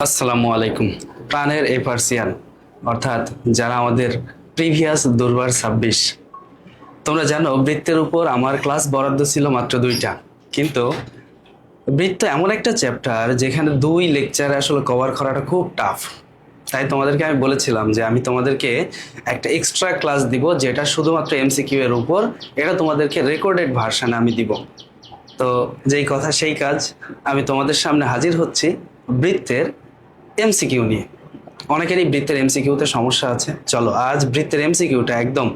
আসসালামু আলাইকুম। প্রাণের এই পার্সিয়ান অর্থাৎ যারা আমাদের প্রিভিয়াস দুর্বার 26, তোমরা জানো বৃত্তের উপর আমার ক্লাস বরাদ্দ ছিল মাত্র 2টা, কিন্তু বৃত্ত এমন একটা চ্যাপ্টার যেখানে 2 লেকচার আসলে কভার করাটা খুব টাফ। তাই তোমাদেরকে আমি বলেছিলাম যে আমি তোমাদেরকে একটা এক্সট্রা ক্লাস দিব যেটা শুধুমাত্র এমসিকিউ এর উপর, এটা তোমাদেরকে রেকর্ডেড ভার্সনে আমি দিব। তো যেই কথা সেই কাজ, আমি তোমাদের সামনে হাজির হচ্ছি বৃত্তের এমসিকিউ নিয়ে। অনেকেরই বৃত্তের এমসিকিউতে সমস্যা আছে। চলো আজ বৃত্তের এমসিকিউটা একদম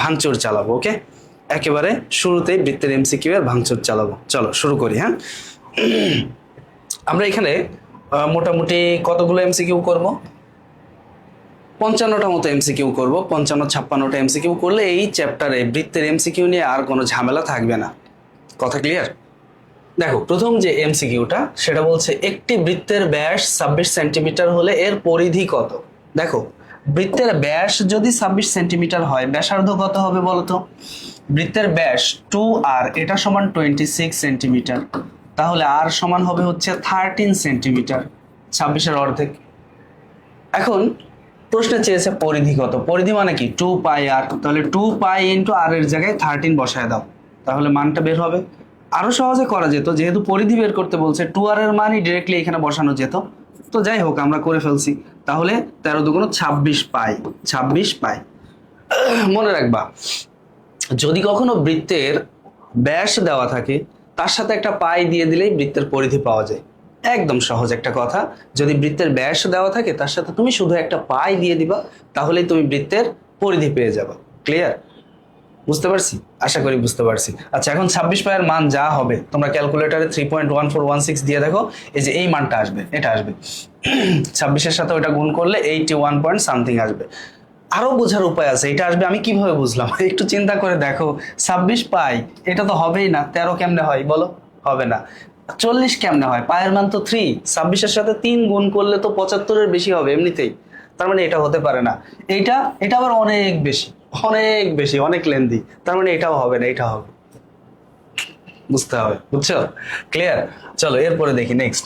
ভাঙচুর চালাবো। ওকে, একেবারে শুরুতেই বৃত্তের এমসিকিউ এর ভাঙচুর চালাবো। চলো শুরু করি। হ্যাঁ, আমরা এখানে মোটামুটি কতগুলো এমসিকিউ করব? 55টা মতো এমসিকিউ করব। 55-56টা এমসিকিউ করলে এই চ্যাপ্টারে বৃত্তের এমসিকিউ নিয়ে আর কোনো ঝামেলা থাকবে না। কথা ক্লিয়ার? দেখো, প্রথম যে এমসিকিউটা সেটা বলছে একটি বৃত্তের ব্যাস 26 সেন্টিমিটার হলে এর পরিধি কত। দেখো, বৃত্তের ব্যাস যদি 26 সেন্টিমিটার হয়, ব্যাসার্ধ কত হবে বলতো? বৃত্তের ব্যাস 2r, এটা সমান 26 সেন্টিমিটার, তাহলে আর সমান হবে হচ্ছে 13 সেন্টিমিটার, 26-এর অর্ধেক। এখন প্রশ্নে চেয়েছে পরিধি কত। পরিধি মানে কি? 2 পাই আর, তাহলে 2 পাই ইন্টু আর এর জায়গায় 13 বসায় দাও, তাহলে মানটা বের হবে। আরো সহজে করা যেত, যেহেতু পরিধি বের করতে বলছে 2r এর মানই ডিরেক্টলি এখানে বসানো যেত। তো যাই হোক, আমরা করে ফেলছি। তাহলে 13 দুগুণ 26 পাই, 26 পাই। মনে রাখবা, যদি কখনো বৃত্তের ব্যাস দেওয়া থাকে তার সাথে একটা পাই দিয়ে দিলেই বৃত্তের পরিধি পাওয়া যায়। একদম সহজ একটা কথা। যদি বৃত্তের ব্যাস দেওয়া থাকে তার সাথে তুমি শুধু একটা পাই দিয়ে দিবা, তাহলেই তুমি বৃত্তের পরিধি পেয়ে যাবে। ক্লিয়ার? বুঝতে পারছি? আশা করি বুঝতে পারছি। আচ্ছা, এখন 26 পায়ের মান যা হবে তোমরা ক্যালকুলেটরে 3.1416 দিয়ে দেখো, এই যে এই মানটা আসবে, এটা আসবে। 26-এর সাথে ওটা গুণ করলে 81 পয়েন্ট সামথিং আসবে। আরো বোঝার উপায় আছে, এটা আসবে আমি কিভাবে বুঝলাম একটু চিন্তা করে দেখো। 26 পাই, এটা তো হবেই না। 13 কেমনে হয় বলো? হবে না। 40 কেমনে হয়? পায়ের মান তো 3, 26-এর সাথে 3 গুণ করলে তো 75-এর বেশি হবে এমনিতেই। তার মানে এটা হতে পারে না। এইটা এটা আবার অনেক বেশি, অনেক বেশি, অনেক লেন্দি। তার মানে এটাও হবে না, এটা হবে। বুঝতে হবে, বুঝছো? ক্লিয়ার? চলো এরপরে দেখি নেক্সট।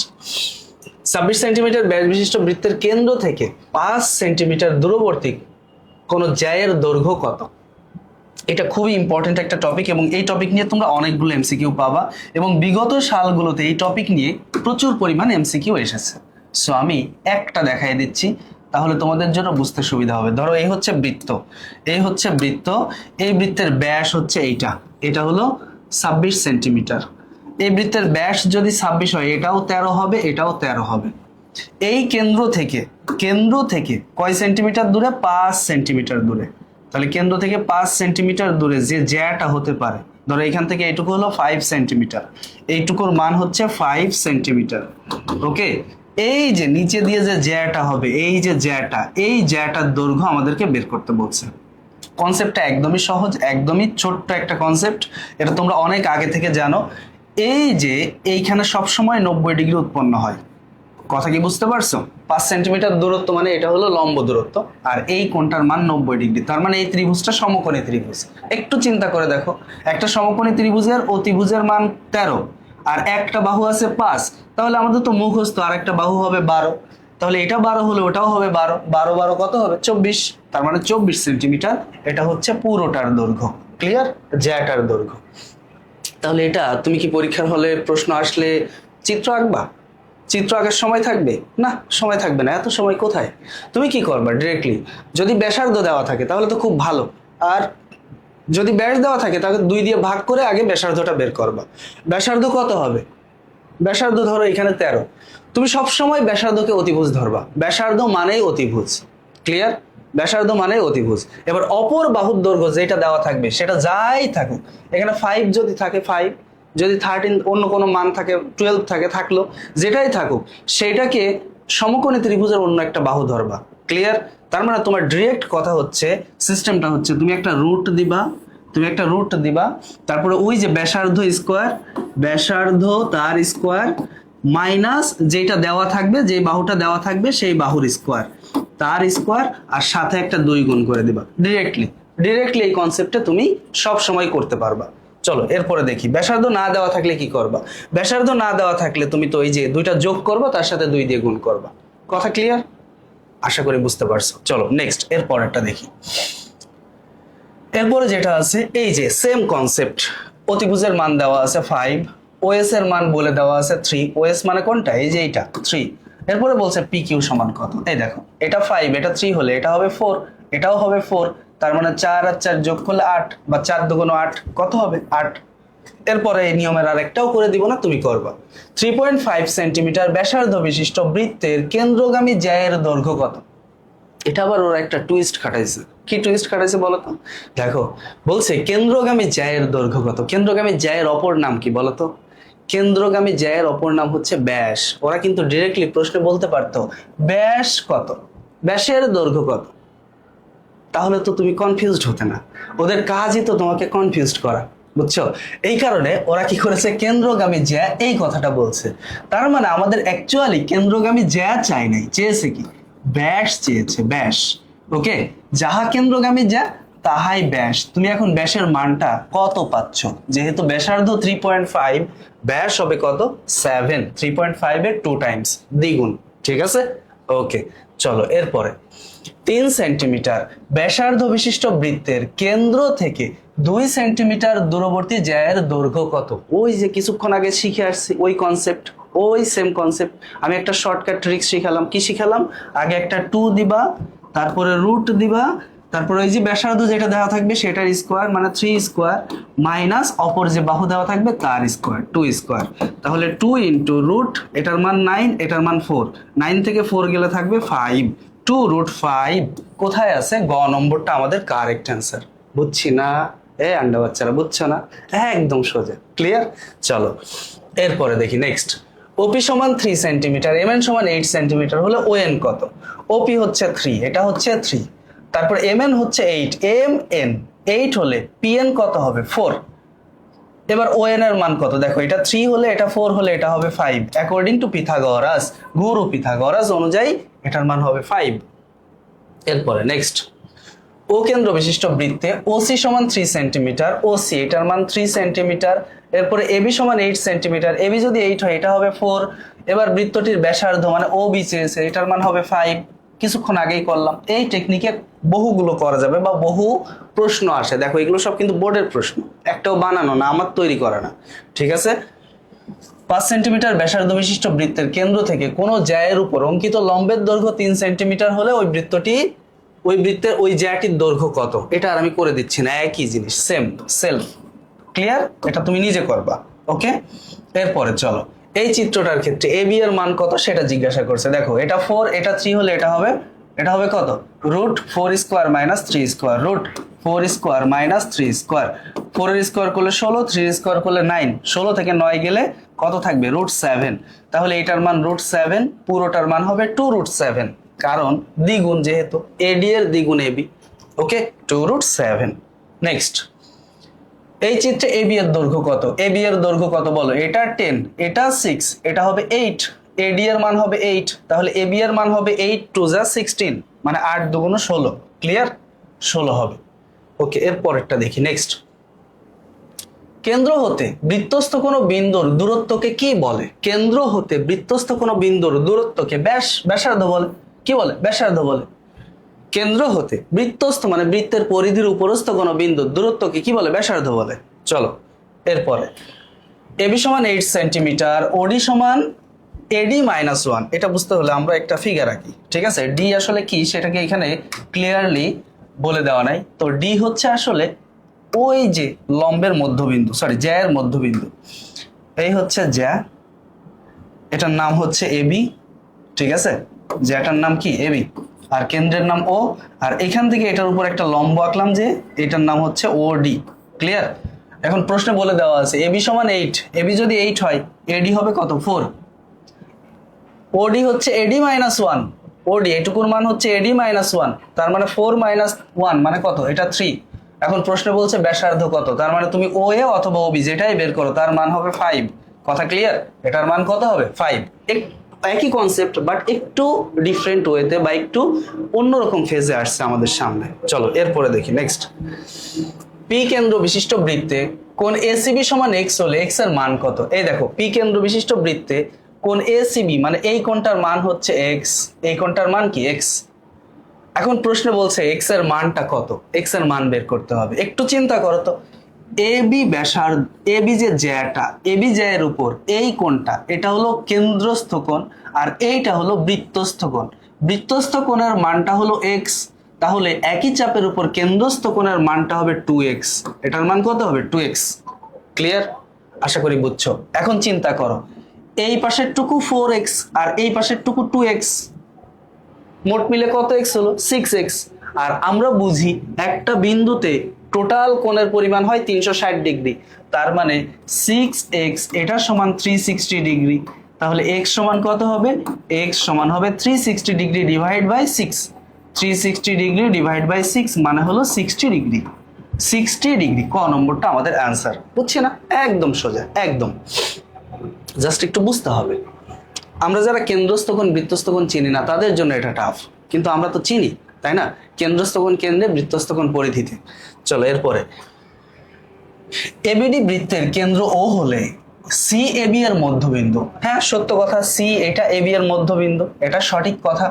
26 সেন্টিমিটার ব্যাস বিশিষ্ট বৃত্তের কেন্দ্র থেকে 5 সেন্টিমিটার দূরবর্তী কোন জ্যায়ের দৈর্ঘ্য কত? এটা খুবই ইম্পর্টেন্ট একটা টপিক, এবং এই টপিক নিয়ে তোমরা অনেকগুলো এমসিকিউ পাবা, এবং বিগত সালগুলোতে এই টপিক নিয়ে প্রচুর পরিমাণ এমসিকিউ এসেছে। সো আমি একটা দেখাই দিচ্ছি, তাহলে তোমাদের জন্য বুঝতে সুবিধা হবে। ধরো এই হচ্ছে বৃত্ত, এই হচ্ছে বৃত্ত, এই বৃত্তের ব্যাস হচ্ছে এইটা, এটা হলো 26 সেন্টিমিটার। এই বৃত্তের ব্যাস যদি 26 হয়, এটাও 13 হবে, এটাও 13 হবে। এই কেন্দ্র থেকে কয় সেন্টিমিটার দূরে? 5 সেন্টিমিটার দূরে। তাহলে কেন্দ্র থেকে 5 সেন্টিমিটার দূরে যে জ্যাটা হতে পারে, ধরো এখান থেকে এইটুকু হলো 5 সেন্টিমিটার, এইটুকুর মান হচ্ছে 5 সেন্টিমিটার। ওকে, এই যে নিচে দিয়ে যে জ্যাটা হবে, এই যে জ্যাটা, এই জ্যাটার দৈর্ঘ্য আমাদেরকে বের করতে বলছে। কনসেপ্টটা একদমই সহজ, একদমই ছোট্ট একটা কনসেপ্ট, এটা তোমরা অনেক আগে থেকে জানো। এই যে এইখানে সবসময় 90 ডিগ্রি উৎপন্ন হয়। কথা কি বুঝতে পারছো? 5 সেন্টিমিটার দূরত্ব মানে এটা হলো লম্ব দূরত্ব, আর এই কোণটার মান 90 ডিগ্রি। তার মানে এই ত্রিভুজটা সমকোণী ত্রিভুজ। একটু চিন্তা করে দেখো, একটা সমকোণী ত্রিভুজের অতিভুজের মান 13, আর একটা বাহু আছে 5, তাহলে আমাদের তো মুখস্থ আর একটা বাহু হবে 12, তাহলে এটা 12 হলে ওটাও হবে 12, 12 12 কত হবে? 24। তার মানে 24 সেন্টিমিটার, এটা হচ্ছে পুরোটার দৈর্ঘ্য। ক্লিয়ার? জ্যাটার দৈর্ঘ্য। তাহলে এটা তুমি কি পরীক্ষার হলে প্রশ্ন আসলে চিত্র আঁকবা? চিত্র আঁকার সময় থাকবে না? সময় থাকবে না। এত সময় কোথায়? তুমি কি করবা? ডিরেক্টলি যদি ব্যাসার্ধ দেওয়া থাকে তাহলে তো খুব ভালো, আর যদি ব্যাস দেওয়া থাকে তাহলে 2 দিয়ে ভাগ করে আগে ব্যাসার্ধটা বের করবা। ব্যাসার্ধ কত হবে? ব্যাসার্ধ ধরো এখানে 13, তুমি সব সময় ব্যাসার্ধকে অতিভুজ ধরবা। ব্যাসার্ধ মানেই অতিভুজ। ক্লিয়ার? ব্যাসার্ধ মানে অতিভুজ। এবার অপর বাহুর দৈর্ঘ্য যেটা দেওয়া থাকবে সেটা যাই থাকুক, এখানে 5 যদি থাকে 5, যদি 13 অন্য কোনো মান থাকে, 12 থাকে, থাকলো, যেটাই থাকুক সেটাকে সমকোণী ত্রিভুজের অন্য একটা বাহু ধরবা। ক্লিয়ার? তার মানে তোমার ডিরেক্ট কথা হচ্ছে, সিস্টেমটা হচ্ছে তুমি একটা রুট দিবা, তারপরে ওই যে ব্যাসার্ধ স্কোয়ার, ব্যাসার্ধ তার স্কোয়ার মাইনাস যেটা দেওয়া থাকবে, যে বাহুটা দেওয়া থাকবে সেই বাহুর স্কোয়ার, তার স্কোয়ার, আর সাথে একটা 2 গুণ করে দিবা। ডিরেক্টলি এই কনসেপ্টে তুমি সব সময় করতে পারবা। চলো এরপরে দেখি ব্যাসার্ধ না দেওয়া থাকলে কি করবা। ব্যাসার্ধ না দেওয়া থাকলে তুমি তো এই যে দুইটা যোগ করবা, তার সাথে 2 দিয়ে গুণ করবা। কথা ক্লিয়ার? আশা করি বুঝতে পারছো। চলো নেক্সট এর পরেরটা দেখি। এরপরে যেটা আছে এই যে সেম কনসেপ্ট, অতিভুজের মান দেওয়া আছে 5, ওএস এর মান বলে দেওয়া আছে 3। ওএস মানে কোনটা? এই যে এইটা 3। এরপরে বলছে পি কিউ সমান কত। এই দেখো এটা 5, এটা 3 হলে এটা হবে 4, এটাও হবে 4। তার মানে 4 আর 4 যোগ করলে 8, বা 4 দুগুণ 8, কত হবে? 8। এরপরে এই নিয়মের আরেকটাও করে দিব না, তুমি করবা। 3.5 সেন্টিমিটার ব্যাসার্ধ বিশিষ্ট বৃত্তের কেন্দ্রগামী জ্যায়ের দৈর্ঘ্য কত? এটা আবার ওরা একটা টুইস্ট খাটাইছে। কি টুইস্ট খাটাইছে বলো তো? দেখো বলছে কেন্দ্রগামী জ্যায়ের দৈর্ঘ্য কত। কেন্দ্রগামী জ্যায়ের অপর নাম কি বলো তো? কেন্দ্রগামী জ্যায়ের অপর নাম হচ্ছে ব্যাস। ওরা কিন্তু ডিরেক্টলি প্রশ্নে বলতে পারতো ব্যাস কত, ব্যাসের দৈর্ঘ্য কত, তাহলে তো তুমি কনফিউজড হতে না। ওদের কাজই তো তোমাকে কনফিউজড করা, বুঝছো? এই কারণে ওরা কি করেছে, কেন্দ্রগামী জ্যা এই কথাটা বলছে। তার মানে আমাদের অ্যাকচুয়ালি কেন্দ্রগামী জ্যা চাই নাই, চেয়েছে কি? ব্যাস চেয়েছে, ব্যাস। ওকে, যাহা কেন্দ্রগামী জ্যা তাহাই ব্যাস। তুমি এখন ব্যাসের মানটা কত পাচ্ছ? যেহেতু ব্যাসার্ধ 3.5, ব্যাস হবে কত? 7। 3.5 এর 2 টাইমস, দ্বিগুণ। ঠিক আছে, ওকে। চলো এরপরে 3 সেন্টিমিটার ব্যাসার্ধ বিশিষ্ট বৃত্তের কেন্দ্র থেকে 2 সেন্টিমিটার দূরবর্তী জ্যায়ের দৈর্ঘ্য কত? ওই যে কিছুক্ষণ আগে শিখে আসছি ওই কনসেপ্ট, ওই সেম কনসেপ্ট। আমি একটা শর্টকাট ট্রিক শিখালাম। কি শিখালাম? আগে একটা 2 দিবা, তারপরে রুট দিবা, তারপরে ওই যে ব্যাসার্ধ যেটা দেওয়া থাকবে সেটার স্কোয়ার মানে 3 স্কোয়ার, মাইনাস অপর যে বাহু দেওয়া থাকবে তার স্কোয়ার 2 স্কোয়ার। তাহলে 2 ইন্টু রুট, এটার মান 9, এটার মান 4, 9 থেকে 4 গেলে থাকবে 5, 2 রুট 5। কোথায় আছে? গ নম্বরটা আমাদের কারেক্ট অ্যান্সার। বুঝছি না আন্ডা বাচ্চারা, বুঝছো না? একদম সোজা, ক্লিয়ার। চলো এরপরে দেখি নেক্সট। ওপি সমান 3 সেন্টিমিটার, এম এন সমান 8 সেন্টিমিটার হলে ও এন কত? ওপি হচ্ছে 3, এটা হচ্ছে 3, তারপর এম এন হচ্ছে 8, এম এন 8 হলে পি এন কত হবে? 4। এবার ও এন এর মান কত? দেখো এটা 3 হলে, এটা 4 হলে এটা হবে 5। According to Pythagoras, Guru Pythagoras অনুযায়ী এটার মান হবে 5। এরপরে নেক্সট, ও কেন্দ্র বিশিষ্ট বৃত্তে ওসি সমান 3 সেন্টিমিটার, ওসি এটার মান 3 সেন্টিমিটার। এরপরে এবি সমান 8 সেন্টিমিটার, এবি যদি 8 হয় এটা হবে 4। এবার বৃত্তটির ব্যাসার্ধ মানে ও বি চেয়েছে, এটার মান হবে 5। কিছুক্ষণ আগেই করলাম। এই টেকনিকে বহুগুলো করা যাবে বা বহু প্রশ্ন আসে। দেখো এগুলো সব কিন্তু বোর্ডের প্রশ্ন, একটাও বানানো না, আমার তৈরি করা না। ঠিক আছে, 5 সেন্টিমিটার ব্যাসার্ধ বিশিষ্ট বৃত্তের কেন্দ্র থেকে কোনো জ্যায়ের উপর অঙ্কিত লম্বের দৈর্ঘ্য 3 সেন্টিমিটার হলে ওই বৃত্তের ওই জ্যাটির দৈর্ঘ্য কত? এটা আর আমি করে দিচ্ছি না, একই জিনিস, সেম সেলফ ক্লিয়ার। এটা তুমি নিজে করবা। ওকে, এরপরে চলো এই চিত্রটার ক্ষেত্রে এ বি এর মান কত সেটা জিজ্ঞাসা করছে। দেখো এটা 4, এটা 3 হলে এটা হবে কত? Root 4 square minus 3 square, root 4 square minus 3 square. 4 এর স্কোয়ার করলে 16, 3 স্কোয়ার করলে 9, 16 থেকে 9 গেলে কত থাকবে? রুট 7। তাহলে এটার মান রুট 7, পুরোটার মান হবে 2 রুট 7, কারণ দ্বিগুণ, যেহেতু এডি এর দ্বিগুণ এবি। ওকে, 2 রুট 7। নেক্সট, এই চিত্রে এবি এর দৈর্ঘ্য কত? এবি এর দৈর্ঘ্য কত বলো? এটা 10, এটা 6, এটা হবে 8, এডি এর মান হবে 8, তাহলে এবি এর মান হবে 8 টু যা 16, মানে 8 দুগুণ 16, ক্লিয়ার? 16 হবে। ওকে, এর পরেরটা দেখি নেক্সট। কেন্দ্র হতে বৃত্তস্থ কোনো বিন্দুর দূরত্বকে কি বলে? কেন্দ্র হতে বৃত্তস্থ কোনো বিন্দুর দূরত্বকে ব্যাসার্ধ বলে। কি বলে? ব্যাসার্ধ বলে। কেন্দ্র হতে বৃত্তস্থ মানে বৃত্তের পরিধির উপরস্থ কোনো বিন্দুর দূরত্বকে কি বলে? ব্যাসার্ধ বলে। চলো এরপরে এবি সমান 8 সেন্টিমিটার, ওডি সমান এডি মাইনাস 1। এটা বুঝতে হলে আমরা একটা ফিগার আঁকি। ঠিক আছে, ডি আসলে কি সেটাকে এখানে ক্লিয়ারলি বলে দেওয়া নাই। তো ডি হচ্ছে আসলে ওই যে লম্বের মধ্যবিন্দু, সরি জ্যায়ের মধ্যবিন্দু। এই হচ্ছে জ্যা, এটার নাম হচ্ছে এবি। ঠিক আছে, জ্যাটার নাম কি? এবি, আর কেন্দ্রের নাম ও। আর এখান থেকে এটার উপর একটা লম্ব আঁকলাম যে এটার নাম হচ্ছে ও ডি। ক্লিয়ার? এখন প্রশ্নে বলে দেওয়া আছে এবি সমান 8, এবি যদি 8 হয় এডি হবে কত? 4। ওডি হচ্ছে এডি মাইনাস 1, ওডি এটুকুর মান হচ্ছে এডি মাইনাস 1, তার মানে 4 মাইনাস 1 মানে কত? এটা 3। এখন প্রশ্নে বলছে ব্যাসার্ধ কত, তার মানে তুমি ও এ অথবা ওবি যেটাই বের করো তার মান হবে 5। কথা ক্লিয়ার? এটার মান কত হবে? 5। একই কনসেপ্ট বাট একটু ডিফারেন্ট ওয়েতে বা একটু অন্যরকম ফেজে আসছে আমাদের সামনে। চলো এরপরে দেখি নেক্সট। পি কেন্দ্র বিশিষ্ট বৃত্তে কোণ এসিবি সমান এক্স হলে এক্স এর মান কত? এই দেখো পি কেন্দ্র বিশিষ্ট বৃত্তে কোণ এসিবি মানে এই কোণটার মান হচ্ছে এক্স, এই কোণটার মান কি এক্স। এখন প্রশ্নে বলছে এক্স এর মানটা কত, এক্স এর মান বের করতে হবে। একটু চিন্তা করো তো, এবি ব্যাসার্ধ, এবি যে জ্যাটা, এবি জ্যায়ের উপর এই কোণটা, এটা হলো কেন্দ্রস্থ কোণ আর এইটা হলো বৃত্তস্থ কোণ। বৃত্তস্থ কোণের মানটা হলো এক্স, তাহলে একই চাপের উপর কেন্দ্রস্থ কোণের মানটা হবে 2x। এটার মান কত হবে? 2x। ক্লিয়ার? আশা করি বুঝছো। এখন চিন্তা করো, এই পাশের টুকু 4x আর এই পাশের টুকু 2x, মোট মিলে কত x হলো? 6x। আর আমরা বুঝি একটা বিন্দুতে টোটাল কোণের পরিমাণ হয় 360 ডিগ্রি, তার মানে 6x এটা সমান 360 ডিগ্রি। তাহলে x সমান কত হবে? x সমান হবে 360 degree divide by 6। 360 degree divide by 6 মানে হলো 60 ডিগ্রি। 60 ডিগ্রি, ক নম্বরটা আমাদের অ্যান্সার। বুঝছি না? একদম সোজা, একদম। জাস্ট একটু বুঝতে হবে। আমরা যারা কেন্দ্রস্থ কোণ বৃত্তস্থ কোণ চিনি না তাদের জন্য এটা টাফ, কিন্তু আমরা তো চিনি, তাই না? কেন্দ্রস্থ কোণ কেন্দ্রে, বৃত্তস্থ কোণ পরিধিতে। চলো এরপরে, এবিডি বৃত্তের কেন্দ্র ও হলে সি এবি এর মধ্যবিন্দু। হ্যাঁ সত্য কথা, সি এটা এবি এর মধ্যবিন্দু, এটা সঠিক কথা।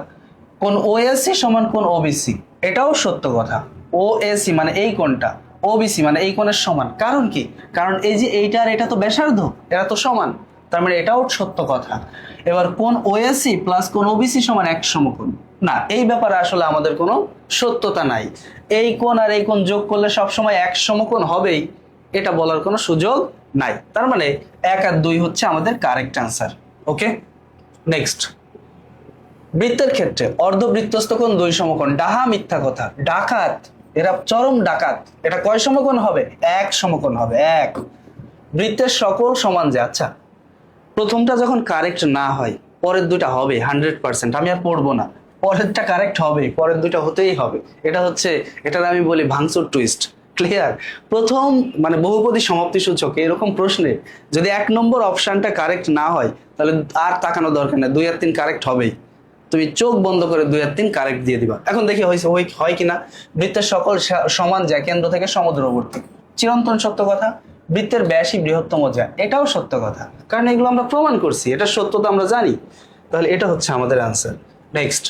কোণ ওএসি সমান কোণ ওবিসি, এটাও সত্য কথা। ওএসি মানে এই কোণটা, ওবিসি মানে এই কোণের সমান। কারণ কি? কারণ এই যে এইটা আর এটা তো ব্যাসার্ধ, এরা তো সমান, তার মানে এটাও সত্য কথা। এবার কোণ ওএসি প্লাস কোণ ওবিসি সমান এক সমকোণ, না এই ব্যাপারে আসলে আমাদের কোনো সত্যতা নাই। এই কোণ আর এই কোণ যোগ করলে সবসময় এক সমকোণ হবেই, এটা বলার কোনো সুযোগ নাই। তার মানে 1 আর 2 হচ্ছে আমাদের কারেক্ট অ্যান্সার। ওকে, নেক্সট। বৃত্তের ক্ষেত্রে অর্ধবৃত্তস্থ কোণ 2 সমকোণ। ডাহা মিথ্যা কথা, ডাকাত, এরা চরম ডাকাত। এটা কয় সমকোণ হবে? 1 সমকোণ হবে, 1। বৃত্তের সকল সমান যে, আচ্ছা প্রথমটা যখন কারেক্ট না হয় পরের দুটা হবে 100%, আমি আর পড়বো না। পরেরটা কারেক্ট হবে, পরের দুটা হতেই হবে। এটা হচ্ছে, এটার আমি বলি ভাঙচুর টুইস্ট। ক্লিয়ার? প্রথম মানে বহুপদী সমাপ্তি সূচক এরকম প্রশ্নে যদি 1 নম্বর অপশনটা কারেক্ট না হয় তাহলে আর তাকানো দরকার নেই, 2 আর 3 কারেক্ট হবেই। তুমি চোখ বন্ধ করে 2 আর 3 কারেক্ট দিয়ে দিবা। এখন দেখি হয় কিনা। বৃত্তের সকল সমান যায় কেন্দ্র থেকে সমদূরবর্তী, চিরন্তন সত্য কথা। বৃত্তের ব্যাসই বৃহত্তম যায়, এটাও সত্য কথা, কারণ এগুলো আমরা প্রমাণ করছি, এটা সত্যতা আমরা জানি। তাহলে এটা হচ্ছে আমাদের আনসার। নেক্সট,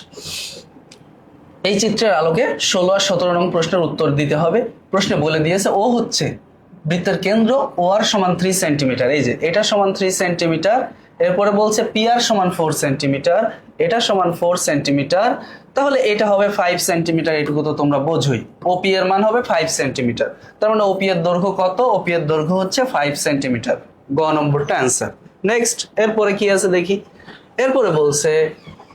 এই চিত্রের আলোকে 16 আর 17 নং প্রশ্নের উত্তর দিতে হবে। প্রশ্নে বলে দিয়েছে ও হচ্ছে বৃত্তের কেন্দ্র, ও আর সমান 3 সেন্টিমিটার। এই যে এটা সমান 3 সেন্টিমিটার, এরপরে বলছে পি আর সমান 4 সেন্টিমিটার, এটা সমান 4 সেন্টিমিটার, তাহলে এটা হবে 5 সেন্টিমিটার। এটুকু তো তোমরা বোঝোই। ওপি এর মান হবে 5 সেন্টিমিটার, তার মানে ওপি এর দৈর্ঘ্য কত? ওপি এর দৈর্ঘ্য হচ্ছে 5 সেন্টিমিটার। গ নম্বরটা অ্যান্সার। নেক্সট, এরপরে কি আছে দেখি। এরপরে বলছে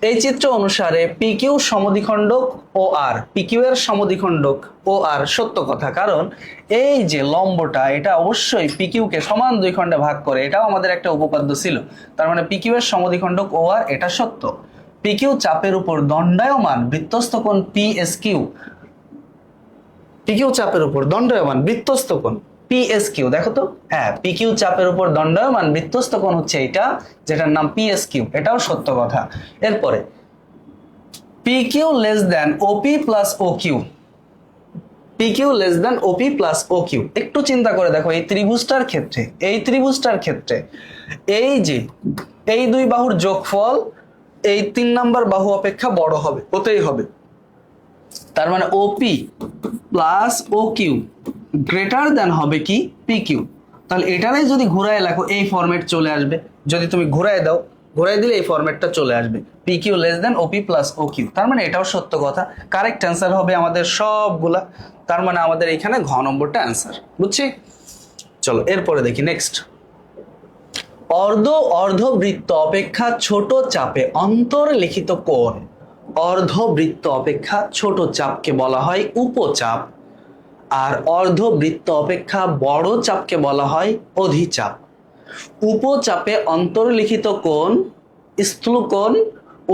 এই চিত্র অনুসারে পিকিউ সমদ্বিখণ্ডক ও আর, পিকিউ এর সমদ্বিখণ্ডক ও আর সত্য কথা, কারণ এই যে লম্বটা এটা অবশ্যই পিকিউ কে সমান 2 খণ্ডে ভাগ করে, এটাও আমাদের একটা উপপাদ্য ছিল। তার মানে পিকিউ এর সমদ্বিখণ্ডক ও আর, এটা সত্য। পিকিউ চাপের উপর দণ্ডায়মান বৃত্তস্থ কোণ পিএসকিউ, পিকিউ চাপের উপর দণ্ডায়মান বৃত্তস্থ কোণ পিএসকিউ, দেখো তো, হ্যাঁ পিকিউ চাপের উপর দণ্ডায়মান বৃত্তস্থ কোণ হচ্ছে এটা, যেটার নাম পিএসকিউ, এটাও সত্য কথা। এরপরে PQ less than OP plus OQ, PQ less than OP plus OQ. একটু চিন্তা করে দেখো, এই ত্রিভুজটার ক্ষেত্রে, এই ত্রিভুজটার ক্ষেত্রে এই যে এই দুই বাহুর যোগফল এই 3 নাম্বার বাহু অপেক্ষা বড় হবে, হতেই হবে। তার মানে OP plus O Q greater than হবে কি? P Q. তাহলে এটারাই যদি ঘুরায় লেখো এই ফরম্যাট চলে আসবে, যদি তুমি ঘুরায় দাও, ঘুরাই দিলে এই ফরম্যাটটা চলে আসবে, পি কিউ লেস দেন ওপি প্লাস ও কিউ। তার মানে এটাও সত্য কথা, কারেক্ট অ্যান্সার হবে আমাদের সবগুলা। তার মানে আমাদের এখানে ঘ নম্বরটা অ্যান্সার। বুঝছি? চলো এরপরে দেখি নেক্সট। অর্ধবৃত্ত অপেক্ষা ছোট চাপে অন্তর্লিখিত কোণ, অর্ধবৃত্ত অপেক্ষা ছোট চাপকে বলা হয় উপচাপ, আর অর্ধবৃত্ত অপেক্ষা বড় চাপকে বলা হয় অধিচাপ। উপচাপে অন্তর্লিখিত কোণ স্থূলকোণ,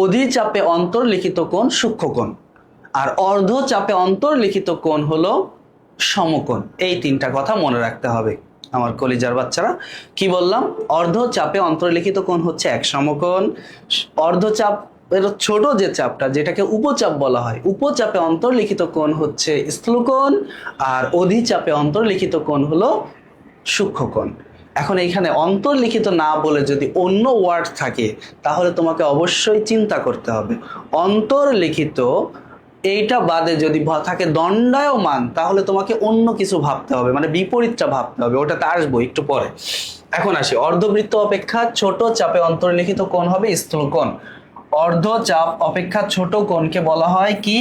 অধিচাপে অন্তর্লিখিত কোণ সূক্ষ্মকোণ, আর অর্ধচাপে অন্তর্লিখিত কোণ হলো সমকোণ। এই 3টা কথা মনে রাখতে হবে আমার কলিজার বাচ্চারা। কি বললাম? অর্ধচাপে অন্তর্লিখিত কোণ হচ্ছে এক সমকোণ, অর্ধচাপ এর ছোট যে চাপটা যেটাকে উপচাপ বলা হয়, উপচাপে অন্তর্লিখিত কোণ হচ্ছে স্থূলকোণ, আর অধিচাপে অন্তর্লিখিত কোণ হলো সূক্ষ্মকোণ। এখন এইখানে অন্তর্লিখিত না বলে যদি অন্য ওয়ার্ড থাকে তাহলে তোমাকে অবশ্যই চিন্তা করতে হবে। অন্তর্লিখিত এইটা বাদে যদি থাকে দণ্ডায়মান তাহলে তোমাকে অন্য কিছু ভাবতে হবে, মানে বিপরীতটা ভাবতে হবে, ওটাতে আসবো একটু পরে। এখন আসি, অর্ধবৃত্ত অপেক্ষা ছোট চাপে অন্তর্লিখিত কোণ হবে স্থূলকোণ। অর্ধচাপ অপেক্ষা ছোট কোণকে বলা হয় কি?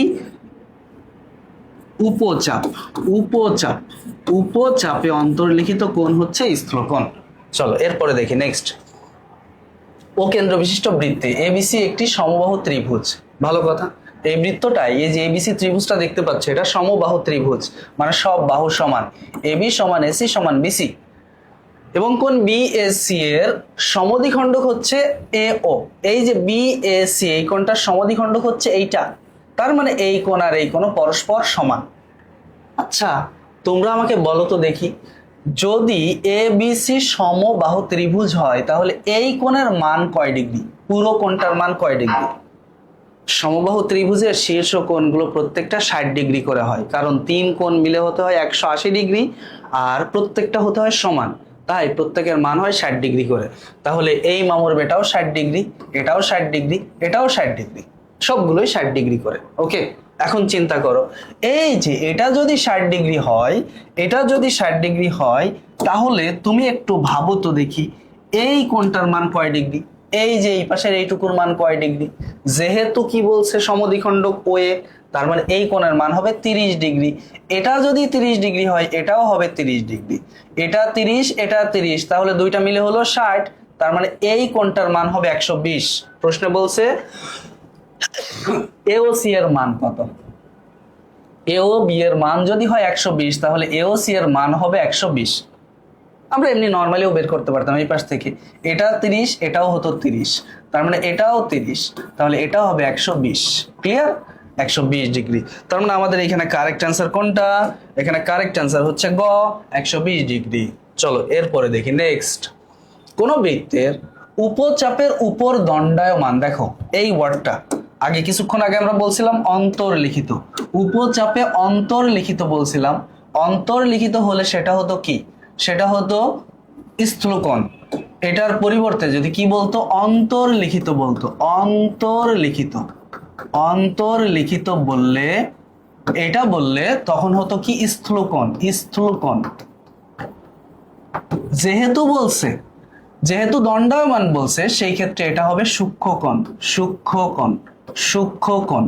উপচাপ। উপচাপ, উপচাপে অন্তর্লিখিত কোণ হচ্ছে স্থূলকোণ। চলো এরপরে দেখি নেক্সট। ও কেন্দ্র বিশিষ্ট বৃত্তে এবিসি একটি সমবাহু ত্রিভুজ। ভালো কথা, এই বৃত্তটাই, এই যে এবিসি ত্রিভুজটা দেখতে পাচ্ছ, এটা সমবাহু ত্রিভুজ, মানে সব বাহু সমান, এবি সমান এসি সমান বিসি, এবং কোন বিএসসি এর সমদ্বিখণ্ডক হচ্ছে এও। এই যে বিএসসি, এই কোণটার সমদ্বিখণ্ডক হচ্ছে এইটা, তার মানে এই কোণ আর এই কোণ পরস্পর সমান। আচ্ছা তোমরা আমাকে বলো তো দেখি, যদি এবিসি সমবাহু ত্রিভুজ হয় তাহলে এই কোণের মান কয় ডিগ্রি? পুরো কোণটার মান কয় ডিগ্রি? সমবাহু ত্রিভুজের শীর্ষ কোণগুলো প্রত্যেকটা 60 ডিগ্রি করে হয়, কারণ 3 কোণ মিলে হতে হয় 180 ডিগ্রি, আর প্রত্যেকটা হতে হয় সমান, তাই প্রত্যেকের মান হয় 60 ডিগ্রি করে। তাহলে এই মামুর বেটাও 60 ডিগ্রি, এটাও 60 ডিগ্রি, এটাও 60 ডিগ্রি, সবগুলোই 60 ডিগ্রি করে। ওকে, এখন চিন্তা করো, এই যে এটা যদি 60 ডিগ্রি হয়, এটা যদি 60 ডিগ্রি হয়, তাহলে তুমি একটু ভাবো তো দেখি এই কোণটার মান কয় ডিগ্রি? এই যে এই পাশের এইটুকুর মান কয় ডিগ্রি? যেহেতু কি বলছে সমদ্বিখণ্ডক ওএ, তার মানে এই কোণের মান হবে 30 ডিগ্রি। এটা যদি 30 ডিগ্রি হয় এটাও হবে 30 ডিগ্রি, এটা 30, এটা 30, তাহলে দুইটা মিলে হলো 60, তার মানে এই কোণটার মান হবে 120। প্রশ্ন বলছে এওসি এর মান কত? এও বি এর মান যদি হয় 120 তাহলে এওসি এর মান হবে 120। আমরা এমনি নর্মালিও বের করতে পারতাম এই পাশ থেকে, এটা 30, এটাও হতো 30, তার মানে এটাও 30, তাহলে এটাও হবে 120। ক্লিয়ার? 120 ডিগ্রি। তার মানে আমাদের এখানে কারেক্ট অ্যান্সার কোনটা? এখানে কারেক্ট অ্যান্সার হচ্ছে গ, 120 ডিগ্রি। চলো এরপরে দেখি নেক্সট। কোন বৃত্তের উপচাপের উপর দণ্ডায়মান, দেখো এই ওয়ার্ডটা আগে কিছুক্ষণ আগে আমরা বলছিলাম অন্তর্লিখিত, উপচাপে অন্তর্লিখিত বলছিলাম, অন্তর্লিখিত হলে সেটা হতো কি? সেটা হতো স্থূলকোণ। এটার পরিবর্তে যদি কি বলতো? অন্তর্লিখিত বলতো, অন্তর্লিখিত। অন্তর্লিখিত বললে, এটা বললে তখন হতো কি? স্থূলকোণ, স্থূলকোণ। যেহেতু বলছে, যেহেতু দণ্ডায়মান বলছে, সেই ক্ষেত্রে এটা হবে সূক্ষ্মকোণ, সূক্ষ্মকোণ, সূক্ষ্মকোণ।